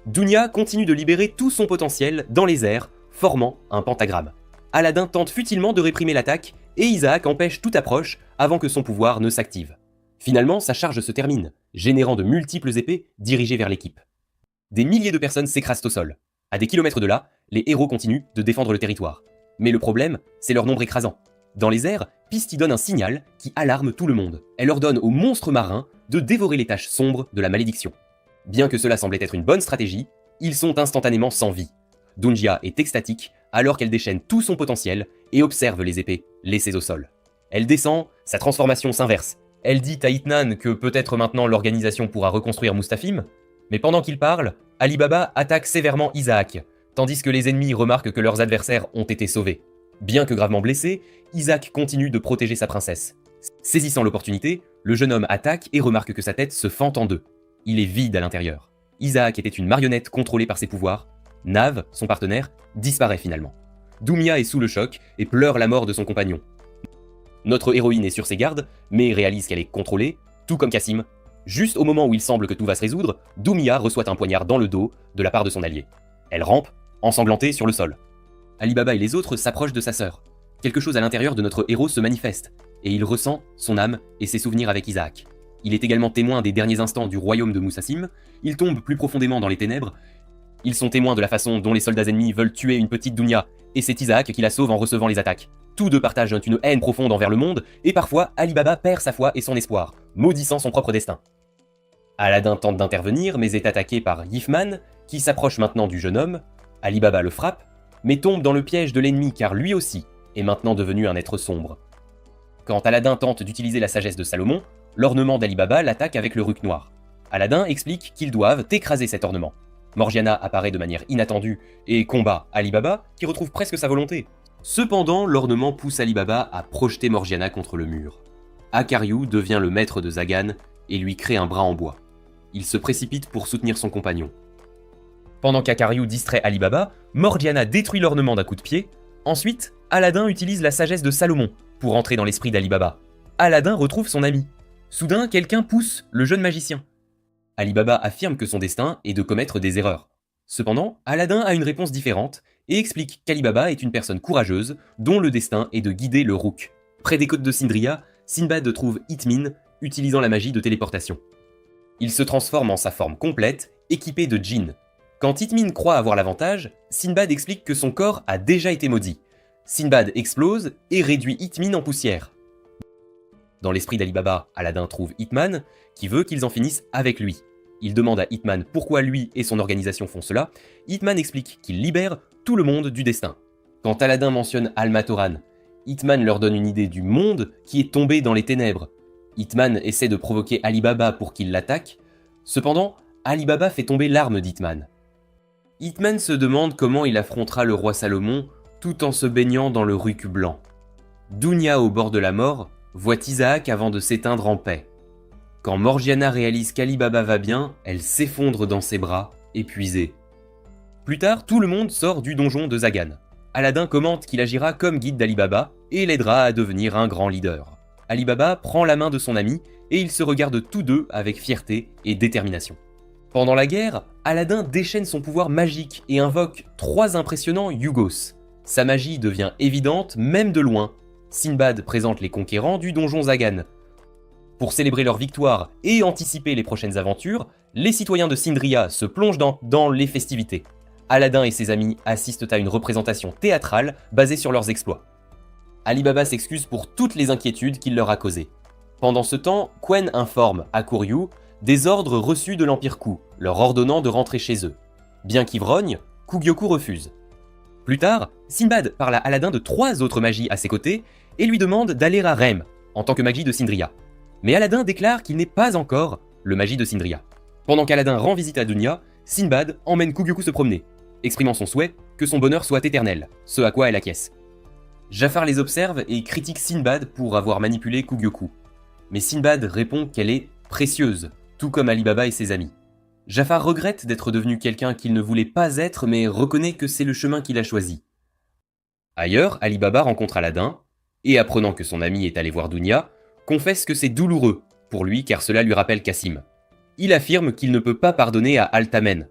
Dunya continue de libérer tout son potentiel dans les airs, formant un pentagramme. Aladdin tente futilement de réprimer l'attaque, et Isaac empêche toute approche avant que son pouvoir ne s'active. Finalement, sa charge se termine, générant de multiples épées dirigées vers l'équipe. Des milliers de personnes s'écrasent au sol. À des kilomètres de là, les héros continuent de défendre le territoire. Mais le problème, c'est leur nombre écrasant. Dans les airs, Pisty donne un signal qui alarme tout le monde. Elle ordonne aux monstres marins de dévorer les taches sombres de la malédiction. Bien que cela semblait être une bonne stratégie, ils sont instantanément sans vie. Dunja est extatique alors qu'elle déchaîne tout son potentiel et observe les épées laissées au sol. Elle descend, sa transformation s'inverse. Elle dit à Itnan que peut-être maintenant l'organisation pourra reconstruire Mustafim, mais pendant qu'il parle, Ali Baba attaque sévèrement Isaac, tandis que les ennemis remarquent que leurs adversaires ont été sauvés. Bien que gravement blessé, Isaac continue de protéger sa princesse. Saisissant l'opportunité, le jeune homme attaque et remarque que sa tête se fend en deux. Il est vide à l'intérieur. Isaac était une marionnette contrôlée par ses pouvoirs. Nav, son partenaire, disparaît finalement. Dumia est sous le choc et pleure la mort de son compagnon. Notre héroïne est sur ses gardes, mais réalise qu'elle est contrôlée, tout comme Cassim. Juste au moment où il semble que tout va se résoudre, Dumia reçoit un poignard dans le dos de la part de son allié. Elle rampe, ensanglantée sur le sol. Ali Baba et les autres s'approchent de sa sœur. Quelque chose à l'intérieur de notre héros se manifeste, et il ressent son âme et ses souvenirs avec Isaac. Il est également témoin des derniers instants du royaume de Musassim, il tombe plus profondément dans les ténèbres. Ils sont témoins de la façon dont les soldats ennemis veulent tuer une petite Dunya, et c'est Isaac qui la sauve en recevant les attaques. Tous deux partagent une haine profonde envers le monde, et parfois Ali Baba perd sa foi et son espoir, maudissant son propre destin. Aladdin tente d'intervenir, mais est attaqué par Yifman, qui s'approche maintenant du jeune homme. Ali Baba le frappe, mais tombe dans le piège de l'ennemi car lui aussi est maintenant devenu un être sombre. Quand Aladdin tente d'utiliser la sagesse de Salomon, l'ornement d'Ali Baba l'attaque avec le ruc noir. Aladdin explique qu'ils doivent écraser cet ornement. Morgiana apparaît de manière inattendue et combat Ali Baba, qui retrouve presque sa volonté. Cependant, l'ornement pousse Ali Baba à projeter Morgiana contre le mur. Akariou devient le maître de Zagan et lui crée un bras en bois. Il se précipite pour soutenir son compagnon. Pendant qu'Akariou distrait Ali Baba, Morgiana détruit l'ornement d'un coup de pied. Ensuite, Aladdin utilise la sagesse de Salomon pour entrer dans l'esprit d'Ali Baba. Aladdin retrouve son ami. Soudain, quelqu'un pousse le jeune magicien. Ali Baba affirme que son destin est de commettre des erreurs. Cependant, Aladdin a une réponse différente et explique qu'Ali Baba est une personne courageuse dont le destin est de guider le rouk. Près des côtes de Sindria, Sinbad trouve Itmin utilisant la magie de téléportation. Il se transforme en sa forme complète, équipé de djinns. Quand Itmin croit avoir l'avantage, Sinbad explique que son corps a déjà été maudit. Sinbad explose et réduit Itmin en poussière. Dans l'esprit d'Ali Baba, Aladdin trouve Itman, qui veut qu'ils en finissent avec lui. Il demande à Itman pourquoi lui et son organisation font cela. Itman explique qu'il libère tout le monde du destin. Quand Aladdin mentionne Al-Matoran, Itman leur donne une idée du monde qui est tombé dans les ténèbres. Itman essaie de provoquer Ali Baba pour qu'il l'attaque. Cependant, Ali Baba fait tomber l'arme d'Itman. Itman se demande comment il affrontera le roi Salomon tout en se baignant dans le ruc blanc. Dunya, au bord de la mort, voit Isaac avant de s'éteindre en paix. Quand Morgiana réalise qu'Ali Baba va bien, elle s'effondre dans ses bras, épuisée. Plus tard, tout le monde sort du donjon de Zagan. Aladdin commente qu'il agira comme guide d'Ali Baba et l'aidera à devenir un grand leader. Ali Baba prend la main de son ami et ils se regardent tous deux avec fierté et détermination. Pendant la guerre, Aladdin déchaîne son pouvoir magique et invoque 3 impressionnants Yugos. Sa magie devient évidente même de loin. Sinbad présente les conquérants du donjon Zagan. Pour célébrer leur victoire et anticiper les prochaines aventures, les citoyens de Sindria se plongent dans les festivités. Aladdin et ses amis assistent à une représentation théâtrale basée sur leurs exploits. Ali Baba s'excuse pour toutes les inquiétudes qu'il leur a causées. Pendant ce temps, Quen informe Hakuryu des ordres reçus de l'Empire Ku, leur ordonnant de rentrer chez eux. Bien qu'ivrogne, Kugyoku refuse. Plus tard, Sinbad parle à Aladdin de 3 autres magies à ses côtés et lui demande d'aller à Rem en tant que magi de Sindria. Mais Aladdin déclare qu'il n'est pas encore le magi de Sindria. Pendant qu'Aladdin rend visite à Dunya, Sinbad emmène Kugyoku se promener, exprimant son souhait que son bonheur soit éternel, ce à quoi elle acquiesce. Jafar les observe et critique Sinbad pour avoir manipulé Kugyoku. Mais Sinbad répond qu'elle est précieuse, tout comme Ali Baba et ses amis. Jafar regrette d'être devenu quelqu'un qu'il ne voulait pas être, mais reconnaît que c'est le chemin qu'il a choisi. Ailleurs, Ali Baba rencontre Aladdin, et apprenant que son ami est allé voir Dunya, confesse que c'est douloureux pour lui car cela lui rappelle Cassim. Il affirme qu'il ne peut pas pardonner à Altamen.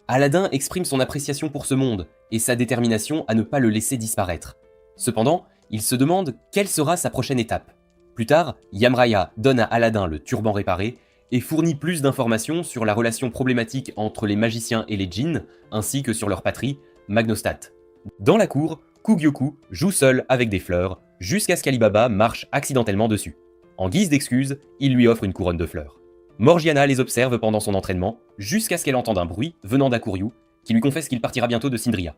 Aladdin exprime son appréciation pour ce monde et sa détermination à ne pas le laisser disparaître. Cependant, il se demande quelle sera sa prochaine étape. Plus tard, Yamraya donne à Aladdin le turban réparé et fournit plus d'informations sur la relation problématique entre les magiciens et les djinns, ainsi que sur leur patrie, Magnostat. Dans la cour, Kugyoku joue seul avec des fleurs, jusqu'à ce qu'Ali Baba marche accidentellement dessus. En guise d'excuse, il lui offre une couronne de fleurs. Morgiana les observe pendant son entraînement, jusqu'à ce qu'elle entende un bruit venant d'Hakuryu, qui lui confesse qu'il partira bientôt de Sindria.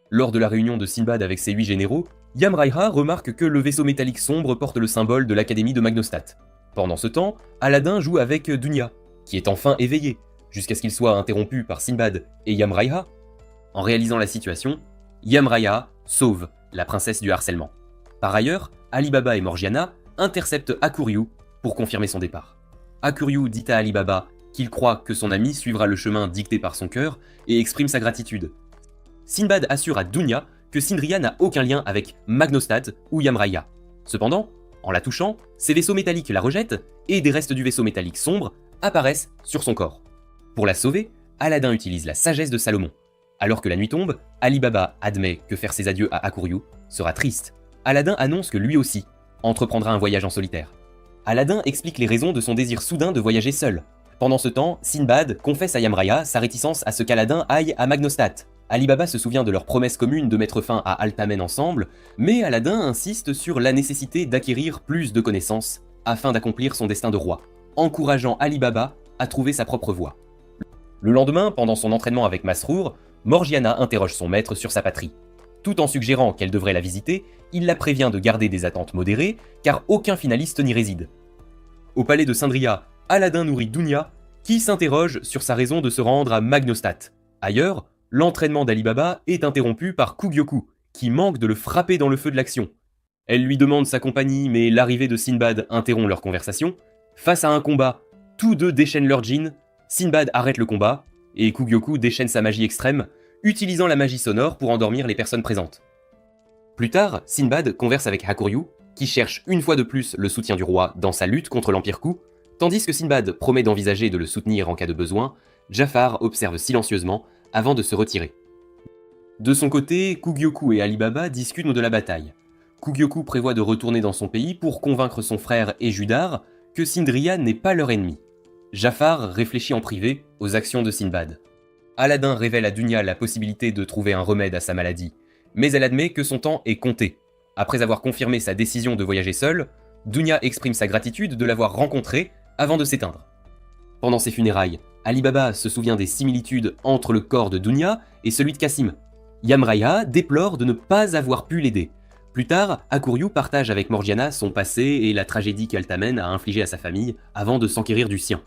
Lors de la réunion de Sinbad avec ses 8 généraux, Yamraya remarque que le vaisseau métallique sombre porte le symbole de l'académie de Magnostat. Pendant ce temps, Aladdin joue avec Dunya, qui est enfin éveillé, jusqu'à ce qu'il soit interrompu par Sinbad et Yamraya. En réalisant la situation, Yamraya sauve la princesse du harcèlement. Par ailleurs, Ali Baba et Morgiana interceptent Hakuryu pour confirmer son départ. Hakuryu dit à Ali Baba qu'il croit que son ami suivra le chemin dicté par son cœur et exprime sa gratitude. Sinbad assure à Dunya que Sindria n'a aucun lien avec Magnostat ou Yamraya. Cependant, en la touchant, ses vaisseaux métalliques la rejettent et des restes du vaisseau métallique sombre apparaissent sur son corps. Pour la sauver, Aladdin utilise la sagesse de Salomon. Alors que la nuit tombe, Ali Baba admet que faire ses adieux à Hakuryu sera triste. Aladdin annonce que lui aussi entreprendra un voyage en solitaire. Aladdin explique les raisons de son désir soudain de voyager seul. Pendant ce temps, Sinbad confesse à Yamraya sa réticence à ce qu'Aladdin aille à Magnostat. Ali Baba se souvient de leur promesse commune de mettre fin à Altamen ensemble, mais Aladdin insiste sur la nécessité d'acquérir plus de connaissances afin d'accomplir son destin de roi, encourageant Ali Baba à trouver sa propre voie. Le lendemain, pendant son entraînement avec Masrour, Morgiana interroge son maître sur sa patrie. Tout en suggérant qu'elle devrait la visiter, il la prévient de garder des attentes modérées, car aucun finaliste n'y réside. Au palais de Sindria, Aladdin nourrit Dunya, qui s'interroge sur sa raison de se rendre à Magnostat. Ailleurs, l'entraînement d'Ali Baba est interrompu par Kugyoku, qui manque de le frapper dans le feu de l'action. Elle lui demande sa compagnie, mais l'arrivée de Sinbad interrompt leur conversation. Face à un combat, tous deux déchaînent leur djinn, Sinbad arrête le combat, et Kugyoku déchaîne sa magie extrême, utilisant la magie sonore pour endormir les personnes présentes. Plus tard, Sinbad converse avec Hakuryu, qui cherche une fois de plus le soutien du roi dans sa lutte contre l'Empire Ku, tandis que Sinbad promet d'envisager de le soutenir en cas de besoin. Jafar observe silencieusement avant de se retirer. De son côté, Kugyoku et Ali Baba discutent de la bataille. Kugyoku prévoit de retourner dans son pays pour convaincre son frère et Judar que Sindria n'est pas leur ennemi. Jafar réfléchit en privé aux actions de Sinbad. Aladdin révèle à Dunya la possibilité de trouver un remède à sa maladie, mais elle admet que son temps est compté. Après avoir confirmé sa décision de voyager seule, Dunya exprime sa gratitude de l'avoir rencontré avant de s'éteindre. Pendant ses funérailles, Ali Baba se souvient des similitudes entre le corps de Dunya et celui de Cassim. Yamraya déplore de ne pas avoir pu l'aider. Plus tard, Hakuryu partage avec Morgiana son passé et la tragédie qu'Altamen a infligée à sa famille avant de s'enquérir du sien.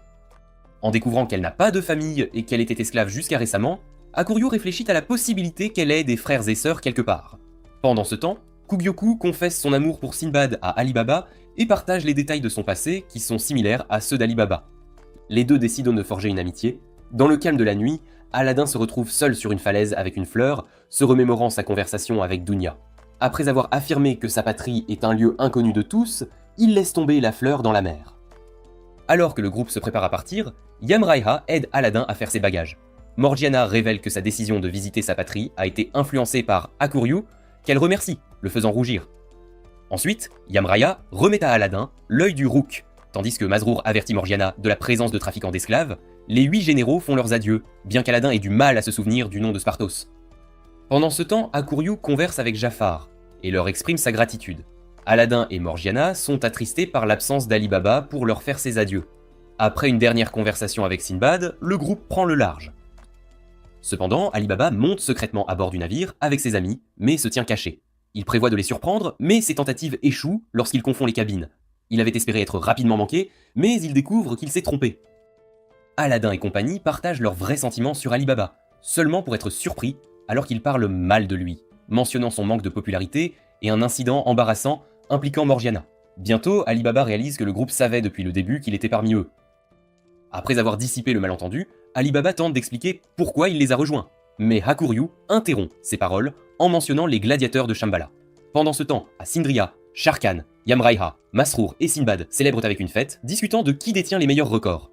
En découvrant qu'elle n'a pas de famille et qu'elle était esclave jusqu'à récemment, Hakuryu réfléchit à la possibilité qu'elle ait des frères et sœurs quelque part. Pendant ce temps, Kugyoku confesse son amour pour Sinbad à Ali Baba et partage les détails de son passé qui sont similaires à ceux d'Ali Baba. Les deux décident de forger une amitié. Dans le calme de la nuit, Aladdin se retrouve seul sur une falaise avec une fleur, se remémorant sa conversation avec Dunya. Après avoir affirmé que sa patrie est un lieu inconnu de tous, il laisse tomber la fleur dans la mer. Alors que le groupe se prépare à partir, Yamraiha aide Aladdin à faire ses bagages. Morgiana révèle que sa décision de visiter sa patrie a été influencée par Hakuryu, qu'elle remercie, le faisant rougir. Ensuite, Yamraiha remet à Aladdin l'œil du Rouk, tandis que Masrour avertit Morgiana de la présence de trafiquants d'esclaves. Les 8 généraux font leurs adieux, bien qu'Aladin ait du mal à se souvenir du nom de Spartos. Pendant ce temps, Hakuryu converse avec Jafar et leur exprime sa gratitude. Aladdin et Morgiana sont attristés par l'absence d'Ali Baba pour leur faire ses adieux. Après une dernière conversation avec Sinbad, le groupe prend le large. Cependant, Ali Baba monte secrètement à bord du navire avec ses amis, mais se tient caché. Il prévoit de les surprendre, mais ses tentatives échouent lorsqu'il confond les cabines. Il avait espéré être rapidement manqué, mais il découvre qu'il s'est trompé. Aladdin et compagnie partagent leurs vrais sentiments sur Ali Baba, seulement pour être surpris alors qu'il parle mal de lui, mentionnant son manque de popularité et un incident embarrassant impliquant Morgiana. Bientôt, Ali Baba réalise que le groupe savait depuis le début qu'il était parmi eux. Après avoir dissipé le malentendu, Ali Baba tente d'expliquer pourquoi il les a rejoints. Mais Hakuryu interrompt ses paroles en mentionnant les gladiateurs de Shambhala. Pendant ce temps, à Sindria, Sharkan, Yamraiha, Masrour et Sinbad célèbrent avec une fête, discutant de qui détient les meilleurs records.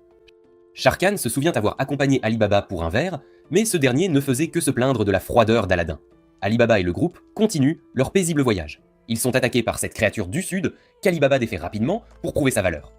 Sharkan se souvient avoir accompagné Ali Baba pour un verre, mais ce dernier ne faisait que se plaindre de la froideur d'Aladin. Ali Baba et le groupe continuent leur paisible voyage. Ils sont attaqués par cette créature du sud qu'Ali Baba défait rapidement pour prouver sa valeur.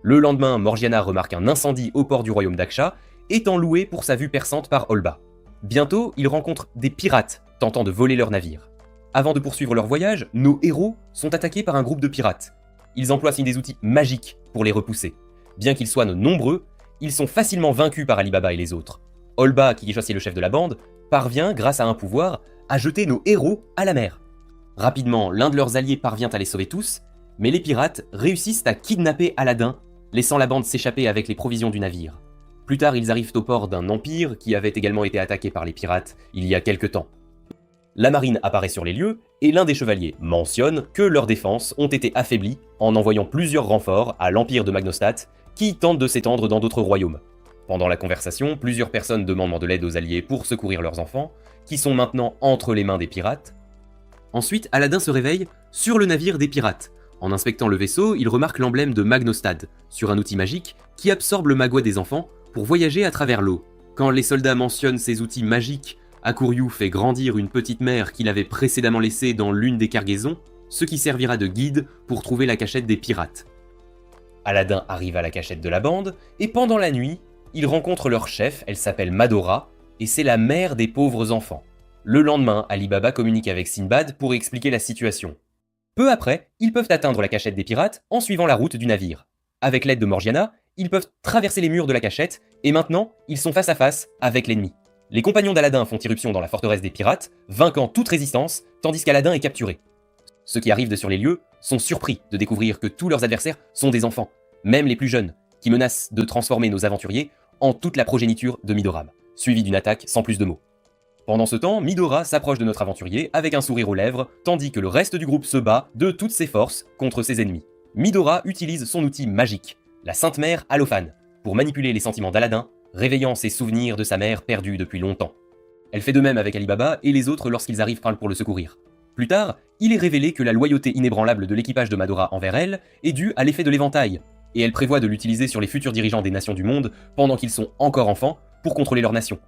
Le lendemain, Morgiana remarque un incendie au port du royaume d'Aksha, étant loué pour sa vue perçante par Olba. Bientôt, ils rencontrent des pirates tentant de voler leur navire. Avant de poursuivre leur voyage, nos héros sont attaqués par un groupe de pirates. Ils emploient des outils magiques pour les repousser. Bien qu'ils soient nombreux, ils sont facilement vaincus par Ali Baba et les autres. Olba, qui est aussi le chef de la bande, parvient, grâce à un pouvoir, à jeter nos héros à la mer. Rapidement, l'un de leurs alliés parvient à les sauver tous, mais les pirates réussissent à kidnapper Aladdin, laissant la bande s'échapper avec les provisions du navire. Plus tard, ils arrivent au port d'un empire qui avait également été attaqué par les pirates il y a quelque temps. La marine apparaît sur les lieux, et l'un des chevaliers mentionne que leurs défenses ont été affaiblies en envoyant plusieurs renforts à l'empire de Magnostat, qui tente de s'étendre dans d'autres royaumes. Pendant la conversation, plusieurs personnes demandent de l'aide aux alliés pour secourir leurs enfants, qui sont maintenant entre les mains des pirates. Ensuite, Aladdin se réveille sur le navire des pirates. En inspectant le vaisseau, il remarque l'emblème de Magnostad, sur un outil magique qui absorbe le magouet des enfants pour voyager à travers l'eau. Quand les soldats mentionnent ces outils magiques, Hakuryu fait grandir une petite mer qu'il avait précédemment laissée dans l'une des cargaisons, ce qui servira de guide pour trouver la cachette des pirates. Aladdin arrive à la cachette de la bande, et pendant la nuit, il rencontre leur chef, elle s'appelle Madora, et c'est la mère des pauvres enfants. Le lendemain, Ali Baba communique avec Sinbad pour expliquer la situation. Peu après, ils peuvent atteindre la cachette des pirates en suivant la route du navire. Avec l'aide de Morgiana, ils peuvent traverser les murs de la cachette, et maintenant, ils sont face à face avec l'ennemi. Les compagnons d'Aladin font irruption dans la forteresse des pirates, vainquant toute résistance, tandis qu'Aladin est capturé. Ceux qui arrivent sur les lieux sont surpris de découvrir que tous leurs adversaires sont des enfants, même les plus jeunes, qui menacent de transformer nos aventuriers en toute la progéniture de Midoram, suivie d'une attaque sans plus de mots. Pendant ce temps, Midora s'approche de notre aventurier avec un sourire aux lèvres, tandis que le reste du groupe se bat de toutes ses forces contre ses ennemis. Midora utilise son outil magique, la Sainte Mère Alophane, pour manipuler les sentiments d'Aladin, réveillant ses souvenirs de sa mère perdue depuis longtemps. Elle fait de même avec Ali Baba et les autres lorsqu'ils arrivent pour le secourir. Plus tard, il est révélé que la loyauté inébranlable de l'équipage de Madora envers elle est due à l'effet de l'éventail, et elle prévoit de l'utiliser sur les futurs dirigeants des nations du monde pendant qu'ils sont encore enfants pour contrôler leur nation.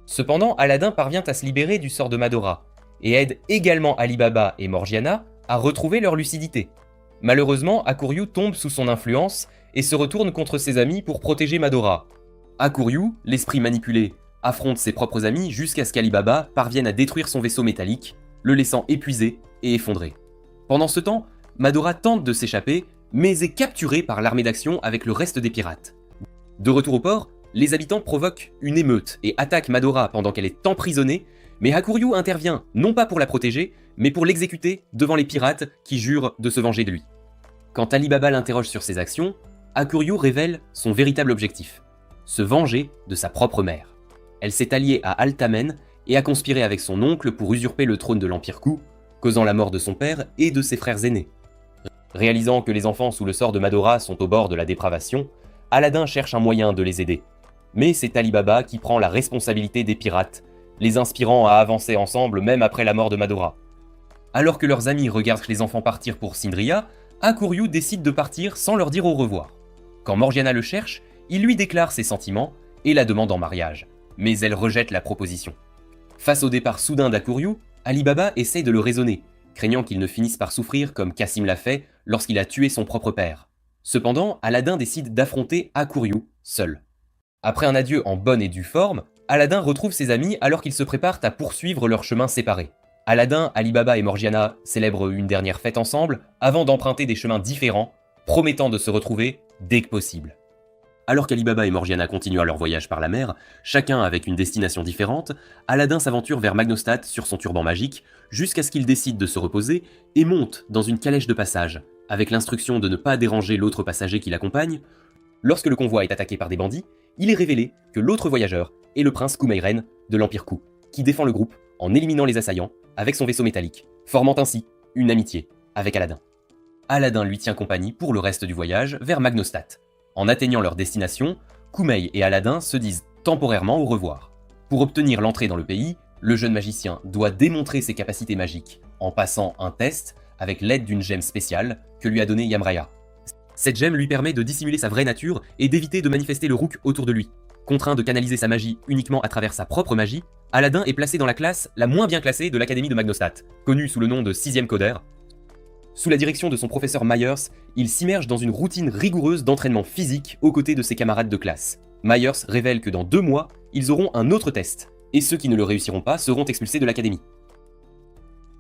Cependant, Aladin parvient à se libérer du sort de Madora, et aide également Ali Baba et Morgiana à retrouver leur lucidité. Malheureusement, Hakuryu tombe sous son influence et se retourne contre ses amis pour protéger Madora. Hakuryu, l'esprit manipulé, affronte ses propres amis jusqu'à ce qu'Ali Baba parvienne à détruire son vaisseau métallique, le laissant épuisé et effondré. Pendant ce temps, Madora tente de s'échapper, mais est capturée par l'armée d'action avec le reste des pirates. De retour au port, les habitants provoquent une émeute et attaquent Madora pendant qu'elle est emprisonnée, mais Hakuryu intervient non pas pour la protéger, mais pour l'exécuter devant les pirates qui jurent de se venger de lui. Quand Ali Baba l'interroge sur ses actions, Hakuryu révèle son véritable objectif: se venger de sa propre mère. Elle s'est alliée à Altamen et a conspiré avec son oncle pour usurper le trône de l'Empire Ku, causant la mort de son père et de ses frères aînés. Réalisant que les enfants sous le sort de Madora sont au bord de la dépravation, Aladin cherche un moyen de les aider. Mais c'est Ali Baba qui prend la responsabilité des pirates, les inspirant à avancer ensemble même après la mort de Madora. Alors que leurs amis regardent les enfants partir pour Sindria, Hakuryu décide de partir sans leur dire au revoir. Quand Morgiana le cherche, il lui déclare ses sentiments et la demande en mariage, mais elle rejette la proposition. Face au départ soudain d'Hakuryu, Ali Baba essaye de le raisonner, craignant qu'il ne finisse par souffrir comme Cassim l'a fait lorsqu'il a tué son propre père. Cependant, Aladdin décide d'affronter Hakuryu seul. Après un adieu en bonne et due forme, Aladdin retrouve ses amis alors qu'ils se préparent à poursuivre leurs chemins séparés. Aladdin, Ali Baba et Morgiana célèbrent une dernière fête ensemble avant d'emprunter des chemins différents, promettant de se retrouver dès que possible. Alors qu'Ali Baba et Morgiana continuent leur voyage par la mer, chacun avec une destination différente, Aladdin s'aventure vers Magnostat sur son turban magique, jusqu'à ce qu'il décide de se reposer et monte dans une calèche de passage, avec l'instruction de ne pas déranger l'autre passager qui l'accompagne. Lorsque le convoi est attaqué par des bandits, il est révélé que l'autre voyageur est le prince Kumeiren de l'Empire Ku, qui défend le groupe en éliminant les assaillants avec son vaisseau métallique, formant ainsi une amitié avec Aladdin. Aladdin lui tient compagnie pour le reste du voyage vers Magnostat. En atteignant leur destination, Kumei et Aladdin se disent temporairement au revoir. Pour obtenir l'entrée dans le pays, le jeune magicien doit démontrer ses capacités magiques en passant un test avec l'aide d'une gemme spéciale que lui a donnée Yamraya. Cette gemme lui permet de dissimuler sa vraie nature et d'éviter de manifester le rouk autour de lui. Contraint de canaliser sa magie uniquement à travers sa propre magie, Aladdin est placé dans la classe la moins bien classée de l'Académie de Magnostat, connue sous le nom de 6e codeur. Sous la direction de son professeur Myers, il s'immerge dans une routine rigoureuse d'entraînement physique aux côtés de ses camarades de classe. Myers révèle que dans 2 mois, ils auront un autre test, et ceux qui ne le réussiront pas seront expulsés de l'académie.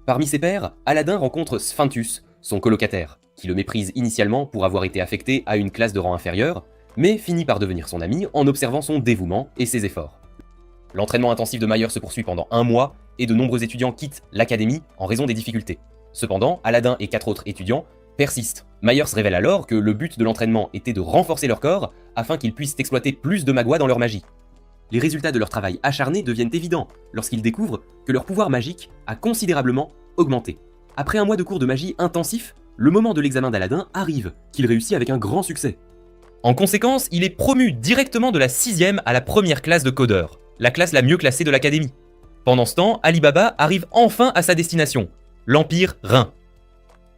Parmi ses pairs, Aladdin rencontre Sphintus, son colocataire, qui le méprise initialement pour avoir été affecté à une classe de rang inférieur, mais finit par devenir son ami en observant son dévouement et ses efforts. L'entraînement intensif de Myers se poursuit pendant 1 mois, et de nombreux étudiants quittent l'académie en raison des difficultés. Cependant, Aladdin et 4 autres étudiants persistent. Myers révèle alors que le but de l'entraînement était de renforcer leur corps afin qu'ils puissent exploiter plus de Magua dans leur magie. Les résultats de leur travail acharné deviennent évidents lorsqu'ils découvrent que leur pouvoir magique a considérablement augmenté. Après 1 mois de cours de magie intensif, le moment de l'examen d'Aladdin arrive, qu'il réussit avec un grand succès. En conséquence, il est promu directement de la 6e à la première classe de codeur, la classe la mieux classée de l'académie. Pendant ce temps, Ali Baba arrive enfin à sa destination, l'Empire Rhin.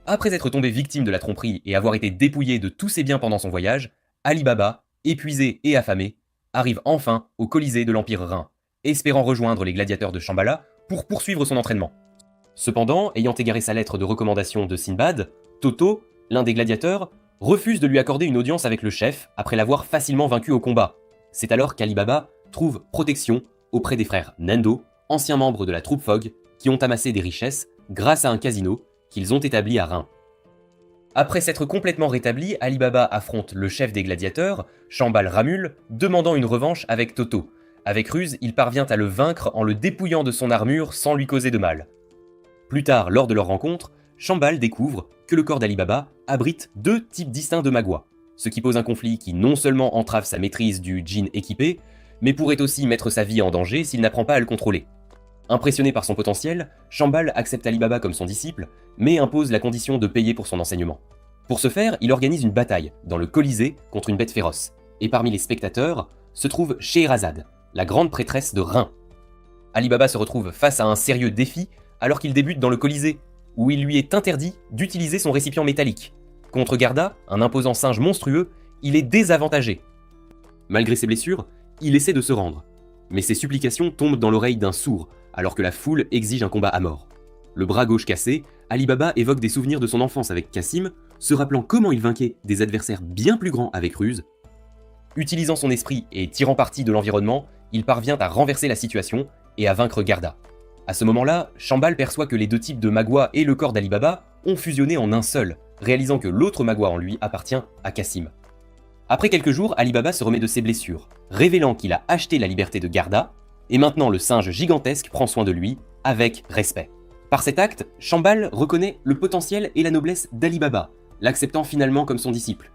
Après être tombé victime de la tromperie et avoir été dépouillé de tous ses biens pendant son voyage, Ali Baba, épuisé et affamé, arrive enfin au Colisée de l'Empire Rhin, espérant rejoindre les gladiateurs de Shambhala pour poursuivre son entraînement. Cependant, ayant égaré sa lettre de recommandation de Sinbad, Toto, l'un des gladiateurs, refuse de lui accorder une audience avec le chef après l'avoir facilement vaincu au combat. C'est alors qu'Ali Baba trouve protection auprès des frères Nendo, anciens membres de la troupe Fogg, qui ont amassé des richesses grâce à un casino qu'ils ont établi à Rhin. Après s'être complètement rétabli, Ali Baba affronte le chef des gladiateurs, Shambal Ramul, demandant une revanche avec Toto. Avec ruse, il parvient à le vaincre en le dépouillant de son armure sans lui causer de mal. Plus tard, lors de leur rencontre, Shambal découvre que le corps d'Ali Baba abrite 2 types distincts de Magua, ce qui pose un conflit qui non seulement entrave sa maîtrise du djinn équipé, mais pourrait aussi mettre sa vie en danger s'il n'apprend pas à le contrôler. Impressionné par son potentiel, Shambal accepte Ali Baba comme son disciple, mais impose la condition de payer pour son enseignement. Pour ce faire, il organise une bataille dans le Colisée contre une bête féroce, et parmi les spectateurs se trouve Scheherazade, la grande prêtresse de Rhin. Ali Baba se retrouve face à un sérieux défi alors qu'il débute dans le Colisée, où il lui est interdit d'utiliser son récipient métallique. Contre Garda, un imposant singe monstrueux, il est désavantagé. Malgré ses blessures, il essaie de se rendre, mais ses supplications tombent dans l'oreille d'un sourd, alors que la foule exige un combat à mort. Le bras gauche cassé, Ali Baba évoque des souvenirs de son enfance avec Cassim, se rappelant comment il vainquait des adversaires bien plus grands avec ruse. Utilisant son esprit et tirant parti de l'environnement, il parvient à renverser la situation et à vaincre Garda. À ce moment-là, Shambal perçoit que les 2 types de Magua et le corps d'Ali Baba ont fusionné en un seul, réalisant que l'autre Magua en lui appartient à Cassim. Après quelques jours, Ali Baba se remet de ses blessures, révélant qu'il a acheté la liberté de Garda, et maintenant le singe gigantesque prend soin de lui, avec respect. Par cet acte, Shambal reconnaît le potentiel et la noblesse d'Ali Baba, l'acceptant finalement comme son disciple.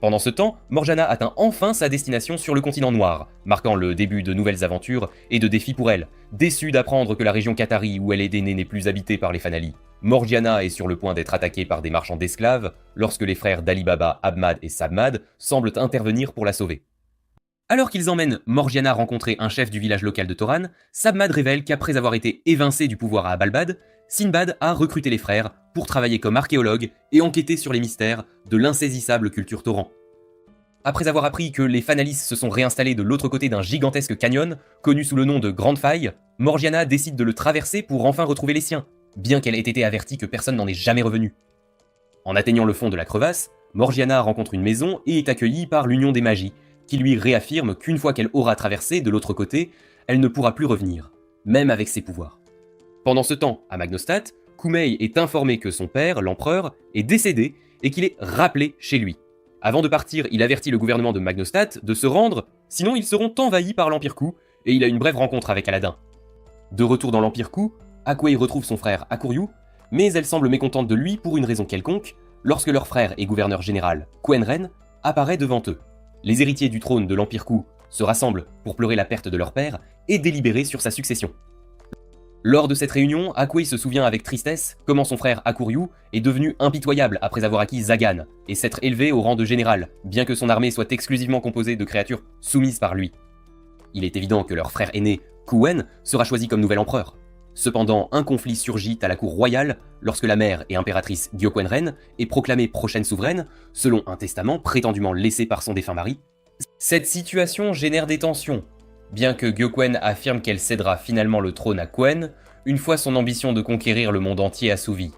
Pendant ce temps, Morgiana atteint enfin sa destination sur le continent noir, marquant le début de nouvelles aventures et de défis pour elle. Déçue d'apprendre que la région Qatari où elle est née n'est plus habitée par les Fanali, Morgiana est sur le point d'être attaquée par des marchands d'esclaves lorsque les frères d'Ali Baba, Ahmad et Sabmad semblent intervenir pour la sauver. Alors qu'ils emmènent Morgiana rencontrer un chef du village local de Toran, Sabmad révèle qu'après avoir été évincé du pouvoir à Abalbad, Sinbad a recruté les frères pour travailler comme archéologues et enquêter sur les mystères de l'insaisissable culture Toran. après avoir appris que les Fanalis se sont réinstallés de l'autre côté d'un gigantesque canyon, connu sous le nom de Grande Faille, Morgiana décide de le traverser pour enfin retrouver les siens, bien qu'elle ait été avertie que personne n'en est jamais revenu. En atteignant le fond de la crevasse, Morgiana rencontre une maison et est accueillie par l'Union des Magies, qui lui réaffirme qu'une fois qu'elle aura traversé de l'autre côté, elle ne pourra plus revenir, même avec ses pouvoirs. Pendant ce temps, à Magnostat, Koumei est informé que son père, l'empereur, est décédé et qu'il est rappelé chez lui. Avant de partir, il avertit le gouvernement de Magnostat de se rendre, sinon ils seront envahis par l'Empire Ku, et il a une brève rencontre avec Aladin. De retour dans l'Empire Ku, Akwei retrouve son frère Akuryu, mais elle semble mécontente de lui pour une raison quelconque, lorsque leur frère et gouverneur général, Quenren, apparaît devant eux. Les héritiers du trône de l'Empire Ku se rassemblent pour pleurer la perte de leur père et délibérer sur sa succession. Lors de cette réunion, Akwei se souvient avec tristesse comment son frère Akuryu est devenu impitoyable après avoir acquis Zagan et s'être élevé au rang de général, bien que son armée soit exclusivement composée de créatures soumises par lui. Il est évident que leur frère aîné, Kuwen, sera choisi comme nouvel empereur. Cependant, un conflit surgit à la cour royale lorsque la mère et impératrice Gyoquenren est proclamée prochaine souveraine, selon un testament prétendument laissé par son défunt mari. Cette situation génère des tensions, bien que Gyokwen affirme qu'elle cédera finalement le trône à Quen, une fois son ambition de conquérir le monde entier assouvie.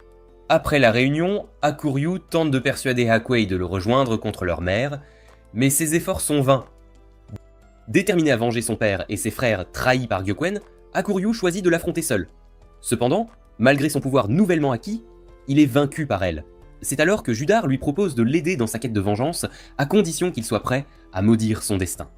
Après la réunion, Akuryu tente de persuader Akwei de le rejoindre contre leur mère, mais ses efforts sont vains. Déterminé à venger son père et ses frères trahis par Gyokwen, Akuryu choisit de l'affronter seul. Cependant, malgré son pouvoir nouvellement acquis, il est vaincu par elle. C'est alors que Judar lui propose de l'aider dans sa quête de vengeance, à condition qu'il soit prêt à maudire son destin.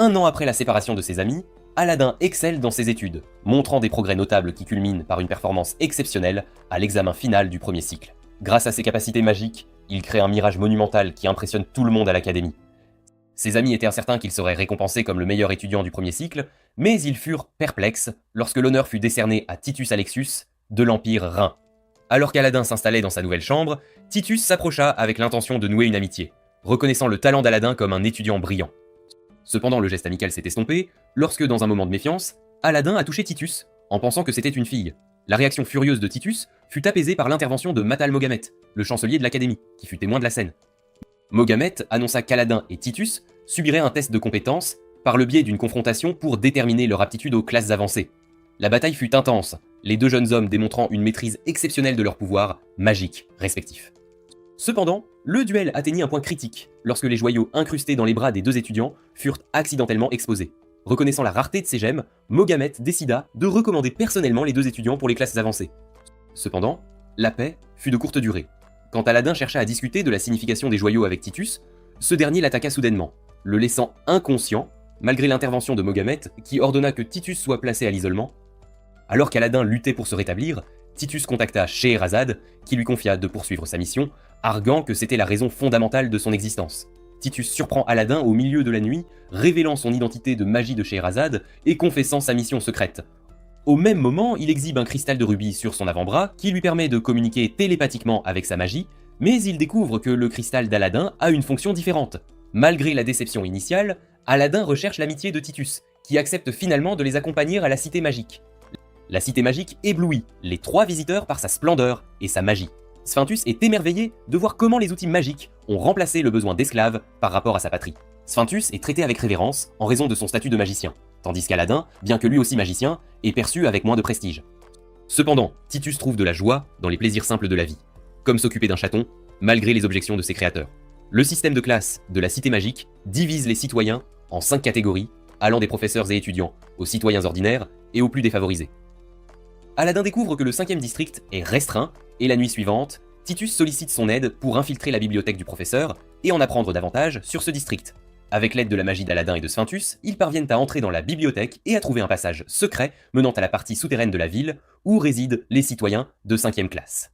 Un an après la séparation de ses amis, Aladin excelle dans ses études, montrant des progrès notables qui culminent par une performance exceptionnelle à l'examen final du premier cycle. Grâce à ses capacités magiques, il crée un mirage monumental qui impressionne tout le monde à l'académie. Ses amis étaient incertains qu'il serait récompensé comme le meilleur étudiant du premier cycle, mais ils furent perplexes lorsque l'honneur fut décerné à Titus Alexius de l'Empire Rhin. Alors qu'Aladin s'installait dans sa nouvelle chambre, Titus s'approcha avec l'intention de nouer une amitié, reconnaissant le talent d'Aladin comme un étudiant brillant. Cependant, le geste amical s'est estompé lorsque, dans un moment de méfiance, Aladin a touché Titus, en pensant que c'était une fille. La réaction furieuse de Titus fut apaisée par l'intervention de Matal Mogamet, le chancelier de l'académie, qui fut témoin de la scène. Mogamet annonça qu'Aladin et Titus subiraient un test de compétence par le biais d'une confrontation pour déterminer leur aptitude aux classes avancées. La bataille fut intense, les deux jeunes hommes démontrant une maîtrise exceptionnelle de leurs pouvoirs magiques respectifs. Cependant, le duel atteignit un point critique lorsque les joyaux incrustés dans les bras des deux étudiants furent accidentellement exposés. Reconnaissant la rareté de ces gemmes, Mogamet décida de recommander personnellement les deux étudiants pour les classes avancées. Cependant, la paix fut de courte durée. Quand Aladin chercha à discuter de la signification des joyaux avec Titus, ce dernier l'attaqua soudainement, le laissant inconscient, malgré l'intervention de Mogamet qui ordonna que Titus soit placé à l'isolement. Alors qu'Aladin luttait pour se rétablir, Titus contacta Scheherazade, qui lui confia de poursuivre sa mission, arguant que c'était la raison fondamentale de son existence. Titus surprend Aladin au milieu de la nuit, révélant son identité de magie de Scheherazade et confessant sa mission secrète. Au même moment, il exhibe un cristal de rubis sur son avant-bras qui lui permet de communiquer télépathiquement avec sa magie, mais il découvre que le cristal d'Aladin a une fonction différente. Malgré la déception initiale, Aladin recherche l'amitié de Titus, qui accepte finalement de les accompagner à la cité magique. La cité magique éblouit les trois visiteurs par sa splendeur et sa magie. Sphintus est émerveillé de voir comment les outils magiques ont remplacé le besoin d'esclaves par rapport à sa patrie. Sphintus est traité avec révérence en raison de son statut de magicien, tandis qu'Aladin, bien que lui aussi magicien, est perçu avec moins de prestige. Cependant, Titus trouve de la joie dans les plaisirs simples de la vie, comme s'occuper d'un chaton, malgré les objections de ses créateurs. Le système de classe de la cité magique divise les citoyens en 5 catégories, allant des professeurs et étudiants aux citoyens ordinaires et aux plus défavorisés. Aladin découvre que le 5e district est restreint, et la nuit suivante, Titus sollicite son aide pour infiltrer la bibliothèque du professeur et en apprendre davantage sur ce district. Avec l'aide de la magie d'Aladin et de Sphintus, ils parviennent à entrer dans la bibliothèque et à trouver un passage secret menant à la partie souterraine de la ville où résident les citoyens de 5e classe.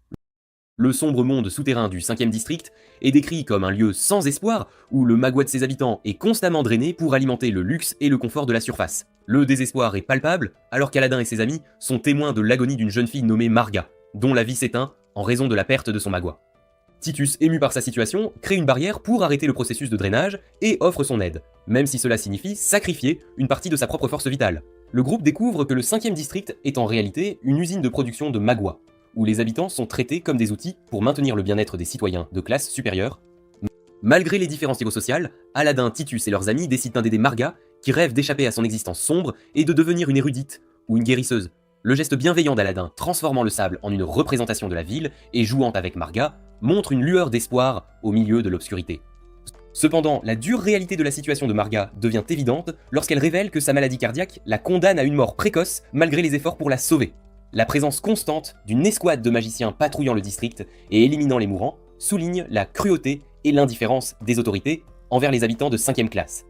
Le sombre monde souterrain du 5e district est décrit comme un lieu sans espoir où le magua de ses habitants est constamment drainé pour alimenter le luxe et le confort de la surface. Le désespoir est palpable alors qu'Aladin et ses amis sont témoins de l'agonie d'une jeune fille nommée Marga, dont la vie s'éteint en raison de la perte de son magua. Titus, ému par sa situation, crée une barrière pour arrêter le processus de drainage et offre son aide, même si cela signifie sacrifier une partie de sa propre force vitale. Le groupe découvre que le 5e district est en réalité une usine de production de magua, où les habitants sont traités comme des outils pour maintenir le bien-être des citoyens de classe supérieure. Malgré les différences psychosociales, Aladin, Titus et leurs amis décident d'aider Marga, qui rêve d'échapper à son existence sombre et de devenir une érudite ou une guérisseuse. Le geste bienveillant d'Aladin, transformant le sable en une représentation de la ville et jouant avec Marga, montre une lueur d'espoir au milieu de l'obscurité. Cependant, la dure réalité de la situation de Marga devient évidente lorsqu'elle révèle que sa maladie cardiaque la condamne à une mort précoce malgré les efforts pour la sauver. La présence constante d'une escouade de magiciens patrouillant le district et éliminant les mourants souligne la cruauté et l'indifférence des autorités envers les habitants de 5e classe.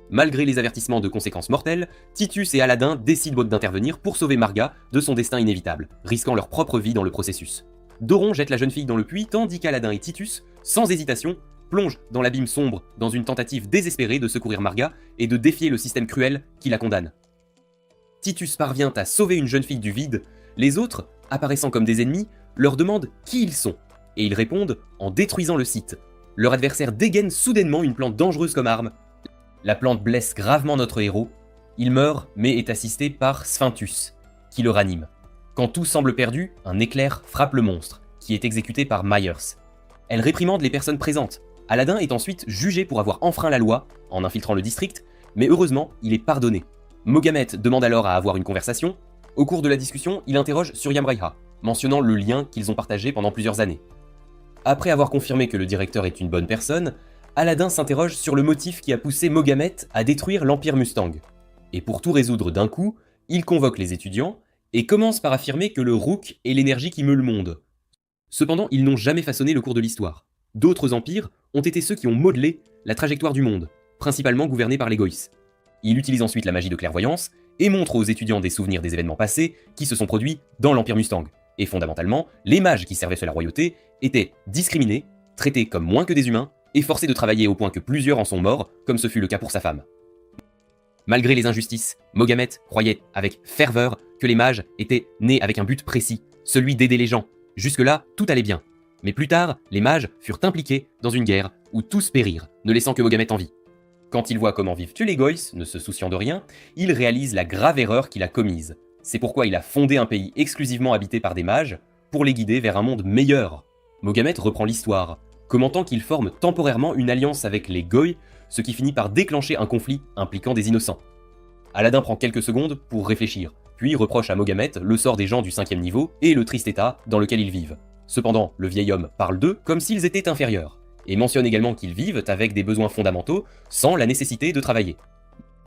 Malgré les avertissements de conséquences mortelles, Titus et Aladin décident d'intervenir pour sauver Marga de son destin inévitable, risquant leur propre vie dans le processus. Doron jette la jeune fille dans le puits tandis qu'Aladin et Titus, sans hésitation, plongent dans l'abîme sombre dans une tentative désespérée de secourir Marga et de défier le système cruel qui la condamne. Titus parvient à sauver une jeune fille du vide, les autres, apparaissant comme des ennemis, leur demandent qui ils sont, et ils répondent en détruisant le site. Leur adversaire dégaine soudainement une plante dangereuse comme arme. La plante blesse gravement notre héros, il meurt mais est assisté par Sphintus, qui le ranime. Quand tout semble perdu, un éclair frappe le monstre, qui est exécuté par Myers. Elle réprimande les personnes présentes. Aladin est ensuite jugé pour avoir enfreint la loi, en infiltrant le district, mais heureusement, il est pardonné. Mogamet demande alors à avoir une conversation. Au cours de la discussion, il interroge Suryam Raiha, mentionnant le lien qu'ils ont partagé pendant plusieurs années. Après avoir confirmé que le directeur est une bonne personne, Aladin s'interroge sur le motif qui a poussé Mogamet à détruire l'Empire Mustang. Et pour tout résoudre d'un coup, il convoque les étudiants et commence par affirmer que le Rook est l'énergie qui meut le monde. Cependant, ils n'ont jamais façonné le cours de l'histoire. D'autres empires ont été ceux qui ont modelé la trajectoire du monde, principalement gouvernés par les Goïs. Il utilise ensuite la magie de clairvoyance et montre aux étudiants des souvenirs des événements passés qui se sont produits dans l'Empire Mustang. Et fondamentalement, les mages qui servaient sous la royauté étaient discriminés, traités comme moins que des humains et forcés de travailler au point que plusieurs en sont morts, comme ce fut le cas pour sa femme. Malgré les injustices, Mogamet croyait avec ferveur que les mages étaient nés avec un but précis, celui d'aider les gens. Jusque-là, tout allait bien. Mais plus tard, les mages furent impliqués dans une guerre où tous périrent, ne laissant que Mogamet en vie. Quand il voit comment vivent les Goïs, ne se souciant de rien, il réalise la grave erreur qu'il a commise. C'est pourquoi il a fondé un pays exclusivement habité par des mages, pour les guider vers un monde meilleur. Mogamet reprend l'histoire, commentant qu'il forme temporairement une alliance avec les Goïs, ce qui finit par déclencher un conflit impliquant des innocents. Aladin prend quelques secondes pour réfléchir, puis reproche à Mogamet le sort des gens du 5e niveau et le triste état dans lequel ils vivent. Cependant, le vieil homme parle d'eux comme s'ils étaient inférieurs, et mentionne également qu'ils vivent avec des besoins fondamentaux sans la nécessité de travailler.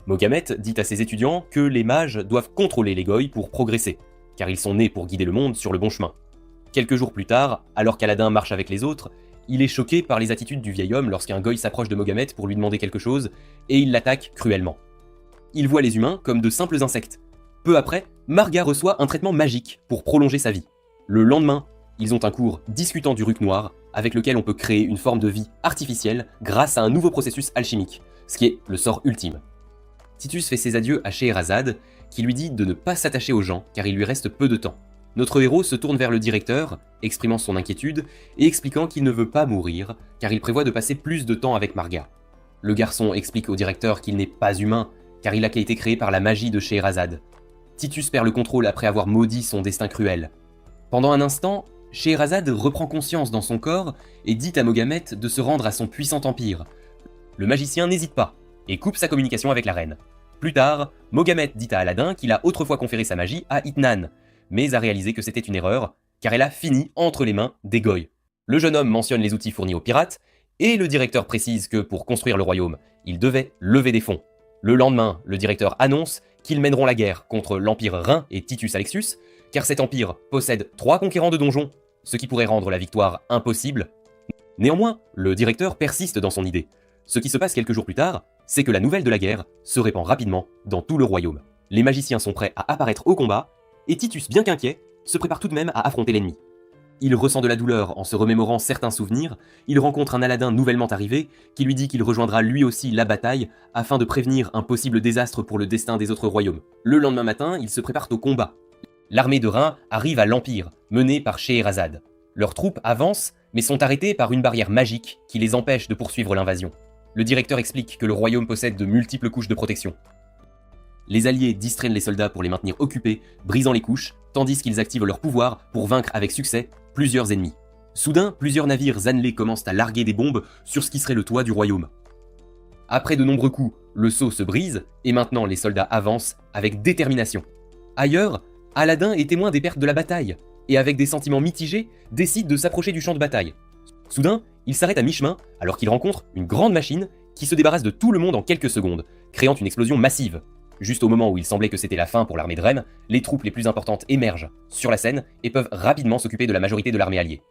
Mogamet dit à ses étudiants que les mages doivent contrôler les Goïs pour progresser, car ils sont nés pour guider le monde sur le bon chemin. Quelques jours plus tard, alors qu'Aladin marche avec les autres, il est choqué par les attitudes du vieil homme lorsqu'un Goï s'approche de Mogamet pour lui demander quelque chose, et il l'attaque cruellement. Il voit les humains comme de simples insectes. Peu après, Marga reçoit un traitement magique pour prolonger sa vie. Le lendemain, ils ont un cours discutant du Rook noir, avec lequel on peut créer une forme de vie artificielle grâce à un nouveau processus alchimique, ce qui est le sort ultime. Titus fait ses adieux à Scheherazade, qui lui dit de ne pas s'attacher aux gens car il lui reste peu de temps. Notre héros se tourne vers le directeur, exprimant son inquiétude et expliquant qu'il ne veut pas mourir car il prévoit de passer plus de temps avec Marga. Le garçon explique au directeur qu'il n'est pas humain car il a été créé par la magie de Scheherazade. Titus perd le contrôle après avoir maudit son destin cruel. Pendant un instant, Scheherazade reprend conscience dans son corps et dit à Mogamet de se rendre à son puissant empire. Le magicien n'hésite pas et coupe sa communication avec la reine. Plus tard, Mogamet dit à Aladin qu'il a autrefois conféré sa magie à Itnan, mais a réalisé que c'était une erreur, car elle a fini entre les mains des Goïs. Le jeune homme mentionne les outils fournis aux pirates, et le directeur précise que pour construire le royaume, il devait lever des fonds. Le lendemain, le directeur annonce qu'ils mèneront la guerre contre l'Empire Rhin et Titus Alexius, car cet empire possède 3 conquérants de donjons, ce qui pourrait rendre la victoire impossible. Néanmoins, le directeur persiste dans son idée. Ce qui se passe quelques jours plus tard, c'est que la nouvelle de la guerre se répand rapidement dans tout le royaume. Les magiciens sont prêts à apparaître au combat, et Titus, bien qu'inquiet, se prépare tout de même à affronter l'ennemi. Il ressent de la douleur en se remémorant certains souvenirs, il rencontre un Aladin nouvellement arrivé, qui lui dit qu'il rejoindra lui aussi la bataille, afin de prévenir un possible désastre pour le destin des autres royaumes. Le lendemain matin, ils se préparent au combat. L'armée de Rhin arrive à l'Empire, menée par Scheherazade. Leurs troupes avancent, mais sont arrêtées par une barrière magique qui les empêche de poursuivre l'invasion. Le directeur explique que le royaume possède de multiples couches de protection. Les alliés distraînent les soldats pour les maintenir occupés, brisant les couches, tandis qu'ils activent leur pouvoir pour vaincre avec succès plusieurs ennemis. Soudain, plusieurs navires annelés commencent à larguer des bombes sur ce qui serait le toit du royaume. Après de nombreux coups, le sceau se brise et maintenant les soldats avancent avec détermination. Ailleurs, Aladin est témoin des pertes de la bataille et avec des sentiments mitigés, décide de s'approcher du champ de bataille. Soudain, il s'arrête à mi-chemin alors qu'il rencontre une grande machine qui se débarrasse de tout le monde en quelques secondes, créant une explosion massive. Juste au moment où il semblait que c'était la fin pour l'armée de Rem, les troupes les plus importantes émergent sur la scène et peuvent rapidement s'occuper de la majorité de l'armée alliée.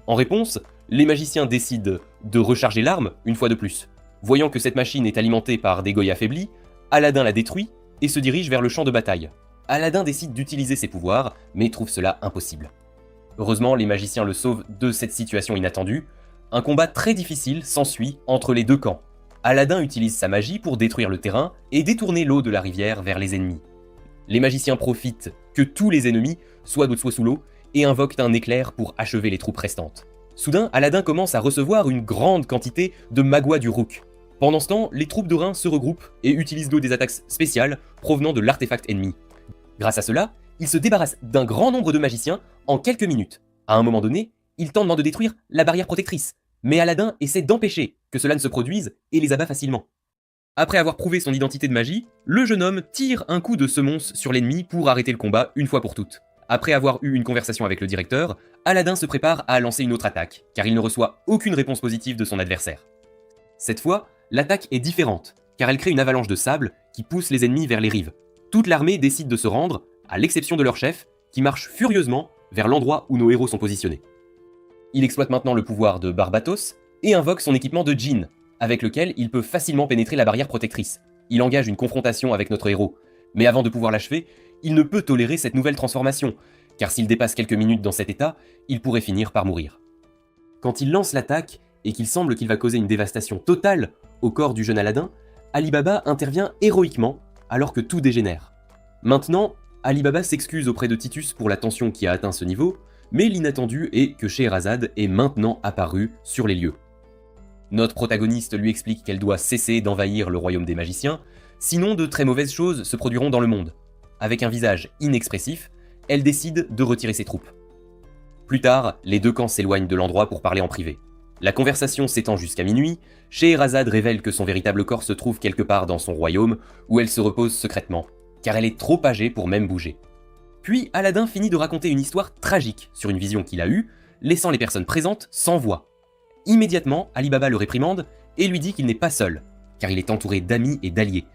En réponse, les magiciens décident de recharger l'arme une fois de plus. Voyant que cette machine est alimentée par des goyes affaiblis, Aladin la détruit et se dirige vers le champ de bataille. Aladin décide d'utiliser ses pouvoirs, mais trouve cela impossible. Heureusement, les magiciens le sauvent de cette situation inattendue. Un combat très difficile s'ensuit entre les deux camps. Aladin utilise sa magie pour détruire le terrain et détourner l'eau de la rivière vers les ennemis. Les magiciens profitent que tous les ennemis soient sous l'eau et invoquent un éclair pour achever les troupes restantes. Soudain, Aladin commence à recevoir une grande quantité de magua du Rook. Pendant ce temps, les troupes de Rhin se regroupent et utilisent des attaques spéciales provenant de l'artefact ennemi. Grâce à cela, il se débarrasse d'un grand nombre de magiciens en quelques minutes. À un moment donné, il tente de détruire la barrière protectrice, mais Aladin essaie d'empêcher que cela ne se produise et les abat facilement. Après avoir prouvé son identité de magie, le jeune homme tire un coup de semonce sur l'ennemi pour arrêter le combat une fois pour toutes. Après avoir eu une conversation avec le directeur, Aladin se prépare à lancer une autre attaque, car il ne reçoit aucune réponse positive de son adversaire. Cette fois, l'attaque est différente, car elle crée une avalanche de sable qui pousse les ennemis vers les rives. Toute l'armée décide de se rendre, à l'exception de leur chef, qui marche furieusement vers l'endroit où nos héros sont positionnés. Il exploite maintenant le pouvoir de Barbatos et invoque son équipement de djinn, avec lequel il peut facilement pénétrer la barrière protectrice. Il engage une confrontation avec notre héros, mais avant de pouvoir l'achever, il ne peut tolérer cette nouvelle transformation, car s'il dépasse quelques minutes dans cet état, il pourrait finir par mourir. Quand il lance l'attaque et qu'il semble qu'il va causer une dévastation totale au corps du jeune Aladin, Ali Baba intervient héroïquement alors que tout dégénère. Maintenant, Ali Baba s'excuse auprès de Titus pour la tension qui a atteint ce niveau, mais l'inattendu est que Scheherazade est maintenant apparue sur les lieux. Notre protagoniste lui explique qu'elle doit cesser d'envahir le royaume des magiciens, sinon de très mauvaises choses se produiront dans le monde. Avec un visage inexpressif, elle décide de retirer ses troupes. Plus tard, les deux camps s'éloignent de l'endroit pour parler en privé. La conversation s'étend jusqu'à minuit, Scheherazade révèle que son véritable corps se trouve quelque part dans son royaume, où elle se repose secrètement, car elle est trop âgée pour même bouger. Puis Aladin finit de raconter une histoire tragique sur une vision qu'il a eue, laissant les personnes présentes sans voix. Immédiatement, Ali Baba le réprimande et lui dit qu'il n'est pas seul, car il est entouré d'amis et d'alliés.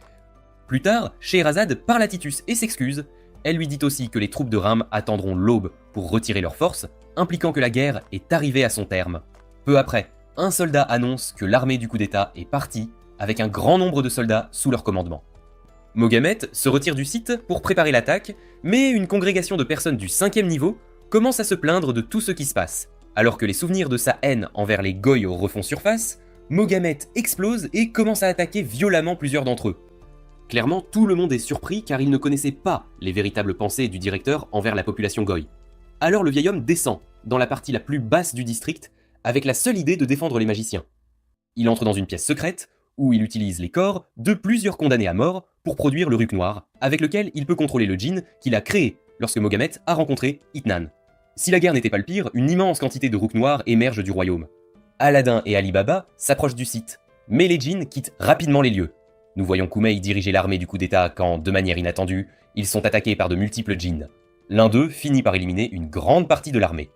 Plus tard, Scheherazade parle à Titus et s'excuse. Elle lui dit aussi que les troupes de Rham attendront l'aube pour retirer leurs forces, impliquant que la guerre est arrivée à son terme. Peu après, un soldat annonce que l'armée du coup d'État est partie, avec un grand nombre de soldats sous leur commandement. Mogamet se retire du site pour préparer l'attaque, mais une congrégation de personnes du 5e niveau commence à se plaindre de tout ce qui se passe. Alors que les souvenirs de sa haine envers les Goy refont surface, Mogamet explose et commence à attaquer violemment plusieurs d'entre eux. Clairement, tout le monde est surpris car il ne connaissait pas les véritables pensées du directeur envers la population Goy. Alors le vieil homme descend, dans la partie la plus basse du district, avec la seule idée de défendre les magiciens. Il entre dans une pièce secrète, où il utilise les corps de plusieurs condamnés à mort pour produire le Ruk Noir, avec lequel il peut contrôler le djinn qu'il a créé lorsque Mogamet a rencontré Itnan. Si la guerre n'était pas le pire, une immense quantité de Ruk Noir émerge du royaume. Aladin et Ali Baba s'approchent du site, mais les djinns quittent rapidement les lieux. Nous voyons Kumeï diriger l'armée du coup d'État quand, de manière inattendue, ils sont attaqués par de multiples djinns. L'un d'eux finit par éliminer une grande partie de l'armée.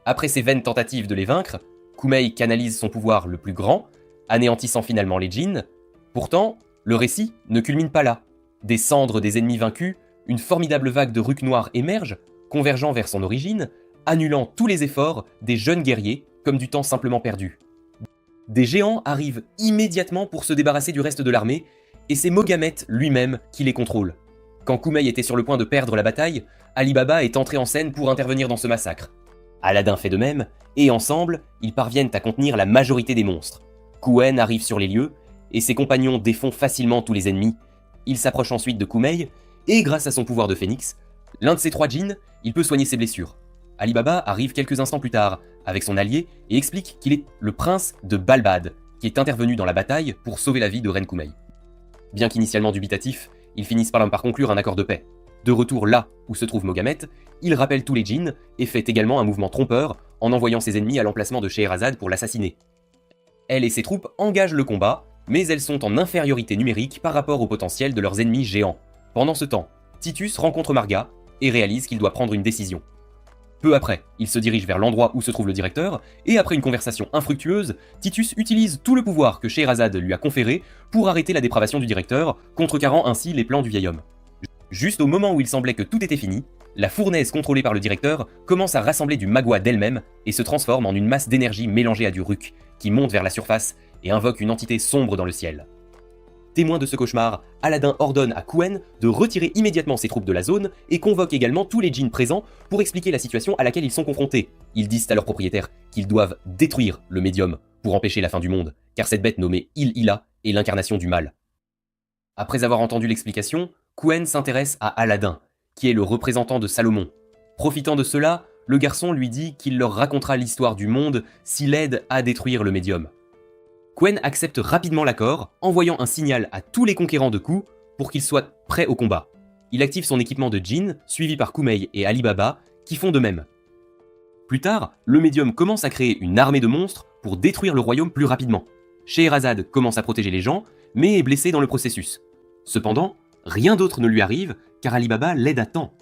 Après ses vaines tentatives de les vaincre, Kumeï canalise son pouvoir le plus grand, anéantissant finalement les djinns. Pourtant, le récit ne culmine pas là. Des cendres des ennemis vaincus, une formidable vague de Ruk Noir émerge, convergeant vers son origine, annulant tous les efforts des jeunes guerriers comme du temps simplement perdu. Des géants arrivent immédiatement pour se débarrasser du reste de l'armée, et c'est Mogamet lui-même qui les contrôle. Quand Kumeï était sur le point de perdre la bataille, Ali Baba est entré en scène pour intervenir dans ce massacre. Aladin fait de même, et ensemble, ils parviennent à contenir la majorité des monstres. Kuen arrive sur les lieux, et ses compagnons défont facilement tous les ennemis. Il s'approche ensuite de Kumeï, et grâce à son pouvoir de phénix, l'un de ses 3 djinns, il peut soigner ses blessures. Ali Baba arrive quelques instants plus tard, avec son allié, et explique qu'il est le prince de Balbad, qui est intervenu dans la bataille pour sauver la vie de Reine Kumeï. Bien qu'initialement dubitatif, ils finissent par conclure un accord de paix. De retour là où se trouve Mogamet, il rappelle tous les djinns et fait également un mouvement trompeur en envoyant ses ennemis à l'emplacement de Scheherazade pour l'assassiner. Elle et ses troupes engagent le combat, mais elles sont en infériorité numérique par rapport au potentiel de leurs ennemis géants. Pendant ce temps, Titus rencontre Marga et réalise qu'il doit prendre une décision. Peu après, il se dirige vers l'endroit où se trouve le directeur, et après une conversation infructueuse, Titus utilise tout le pouvoir que Scheherazade lui a conféré pour arrêter la dépravation du directeur, contrecarrant ainsi les plans du vieil homme. Juste au moment où il semblait que tout était fini, la fournaise contrôlée par le directeur commence à rassembler du magua d'elle-même et se transforme en une masse d'énergie mélangée à du ruc, qui monte vers la surface et invoque une entité sombre dans le ciel. Témoin de ce cauchemar, Aladdin ordonne à Quen de retirer immédiatement ses troupes de la zone et convoque également tous les djinns présents pour expliquer la situation à laquelle ils sont confrontés. Ils disent à leurs propriétaires qu'ils doivent détruire le médium pour empêcher la fin du monde, car cette bête nommée Il-Ila est l'incarnation du mal. Après avoir entendu l'explication, Quen s'intéresse à Aladdin, qui est le représentant de Salomon. Profitant de cela, le garçon lui dit qu'il leur racontera l'histoire du monde s'il aide à détruire le médium. Quen accepte rapidement l'accord, envoyant un signal à tous les conquérants de Ku pour qu'ils soient prêts au combat. Il active son équipement de djinn, suivi par Kumeil et Ali Baba, qui font de même. Plus tard, le médium commence à créer une armée de monstres pour détruire le royaume plus rapidement. Scheherazade commence à protéger les gens, mais est blessé dans le processus. Cependant, rien d'autre ne lui arrive, car Ali Baba l'aide à temps.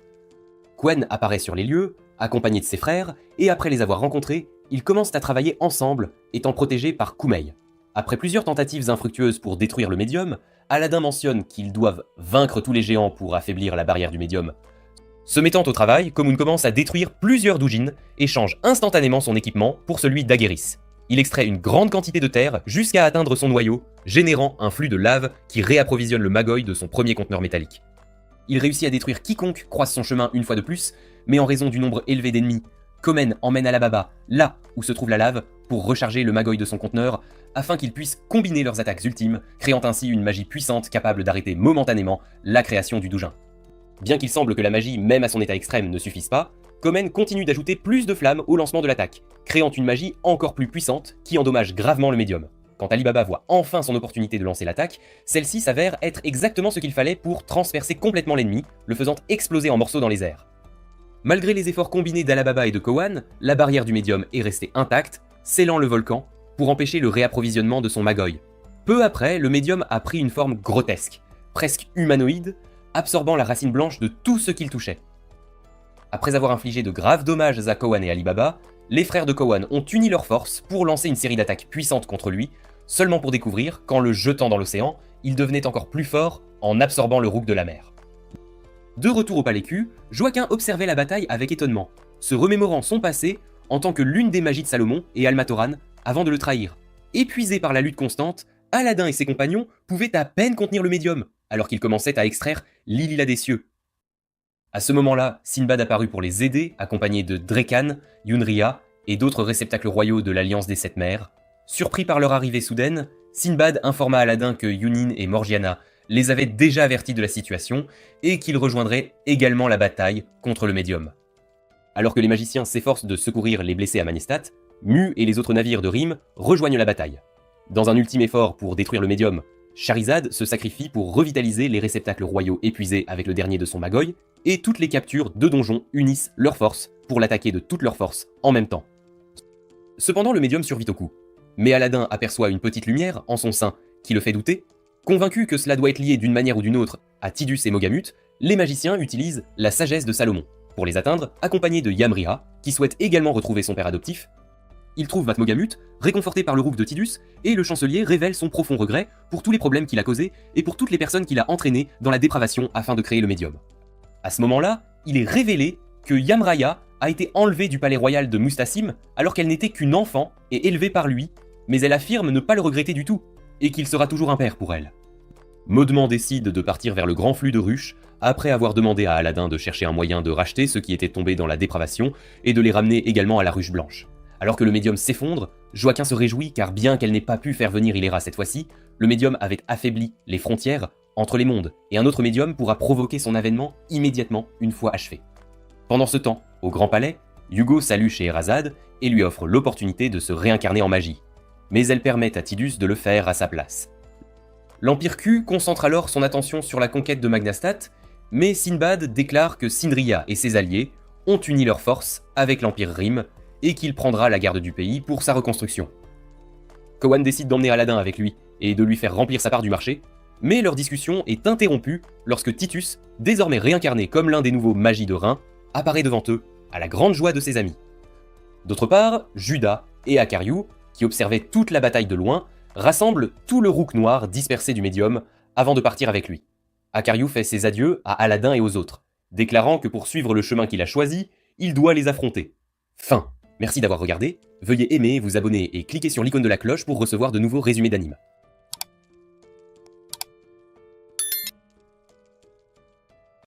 Quen apparaît sur les lieux, accompagné de ses frères, et après les avoir rencontrés, ils commencent à travailler ensemble, étant protégés par Kumeil. Après plusieurs tentatives infructueuses pour détruire le médium, Aladdin mentionne qu'ils doivent vaincre tous les géants pour affaiblir la barrière du médium. Se mettant au travail, Komun commence à détruire plusieurs doujins et change instantanément son équipement pour celui d'Agueris. Il extrait une grande quantité de terre jusqu'à atteindre son noyau, générant un flux de lave qui réapprovisionne le Magoy de son premier conteneur métallique. Il réussit à détruire quiconque croise son chemin une fois de plus, mais en raison du nombre élevé d'ennemis, Komen emmène Alibaba là où se trouve la lave pour recharger le Magoy de son conteneur afin qu'ils puissent combiner leurs attaques ultimes, créant ainsi une magie puissante capable d'arrêter momentanément la création du doujin. Bien qu'il semble que la magie, même à son état extrême, ne suffise pas, Komen continue d'ajouter plus de flammes au lancement de l'attaque, créant une magie encore plus puissante qui endommage gravement le médium. Quand Alibaba voit enfin son opportunité de lancer l'attaque, celle-ci s'avère être exactement ce qu'il fallait pour transpercer complètement l'ennemi, le faisant exploser en morceaux dans les airs. Malgré les efforts combinés d'Alibaba et de Kowan, la barrière du médium est restée intacte, scellant le volcan pour empêcher le réapprovisionnement de son Magoy. Peu après, le médium a pris une forme grotesque, presque humanoïde, absorbant la racine blanche de tout ce qu'il touchait. Après avoir infligé de graves dommages à Kowan et Alibaba, les frères de Kowan ont uni leurs forces pour lancer une série d'attaques puissantes contre lui, seulement pour découvrir qu'en le jetant dans l'océan, il devenait encore plus fort en absorbant le rouk de la mer. De retour au palais Q, Joaquin observait la bataille avec étonnement, se remémorant son passé en tant que l'une des magies de Salomon et Almatoran avant de le trahir. Épuisé par la lutte constante, Aladdin et ses compagnons pouvaient à peine contenir le médium, alors qu'ils commençaient à extraire l'Il-Ila des cieux. À ce moment-là, Sinbad apparut pour les aider, accompagné de Drekan, Yunria et d'autres réceptacles royaux de l'Alliance des Sept Mers. Surpris par leur arrivée soudaine, Sinbad informa Aladdin que Yunin et Morgiana les avaient déjà avertis de la situation et qu'ils rejoindraient également la bataille contre le médium. Alors que les magiciens s'efforcent de secourir les blessés à Manestat, Mu et les autres navires de Rime rejoignent la bataille. Dans un ultime effort pour détruire le médium, Charizade se sacrifie pour revitaliser les réceptacles royaux épuisés avec le dernier de son Magoy, et toutes les captures de donjons unissent leurs forces pour l'attaquer de toutes leurs forces en même temps. Cependant, le médium survit au coup, mais Aladdin aperçoit une petite lumière en son sein qui le fait douter. Convaincu que cela doit être lié d'une manière ou d'une autre à Tidus et Mogamut, les magiciens utilisent la sagesse de Salomon pour les atteindre, accompagnés de Yamriha, qui souhaite également retrouver son père adoptif. Il trouve Matmogamut, réconforté par le rouk de Tidus, et le chancelier révèle son profond regret pour tous les problèmes qu'il a causés et pour toutes les personnes qu'il a entraînées dans la dépravation afin de créer le médium. À ce moment-là, il est révélé que Yamraya a été enlevée du palais royal de Mustassim alors qu'elle n'était qu'une enfant et élevée par lui, mais elle affirme ne pas le regretter du tout, et qu'il sera toujours un père pour elle. Modement décide de partir vers le grand flux de ruches, après avoir demandé à Aladdin de chercher un moyen de racheter ceux qui étaient tombés dans la dépravation et de les ramener également à la ruche blanche. Alors que le médium s'effondre, Joaquin se réjouit car bien qu'elle n'ait pas pu faire venir Ilera cette fois-ci, le médium avait affaibli les frontières entre les mondes, et un autre médium pourra provoquer son avènement immédiatement une fois achevé. Pendant ce temps, au Grand Palais, Hugo salue Scheherazade et lui offre l'opportunité de se réincarner en magie, mais elle permet à Tidus de le faire à sa place. L'Empire Q concentre alors son attention sur la conquête de Magnastat, mais Sinbad déclare que Sindria et ses alliés ont uni leurs forces avec l'Empire Rim et qu'il prendra la garde du pays pour sa reconstruction. Cowan décide d'emmener Aladin avec lui et de lui faire remplir sa part du marché, mais leur discussion est interrompue lorsque Titus, désormais réincarné comme l'un des nouveaux magis de Rhin, apparaît devant eux, à la grande joie de ses amis. D'autre part, Judas et Akariou, qui observaient toute la bataille de loin, rassemblent tout le rouk noir dispersé du médium avant de partir avec lui. Akariou fait ses adieux à Aladin et aux autres, déclarant que pour suivre le chemin qu'il a choisi, il doit les affronter. Fin. Merci d'avoir regardé, veuillez aimer, vous abonner et cliquer sur l'icône de la cloche pour recevoir de nouveaux résumés d'anime.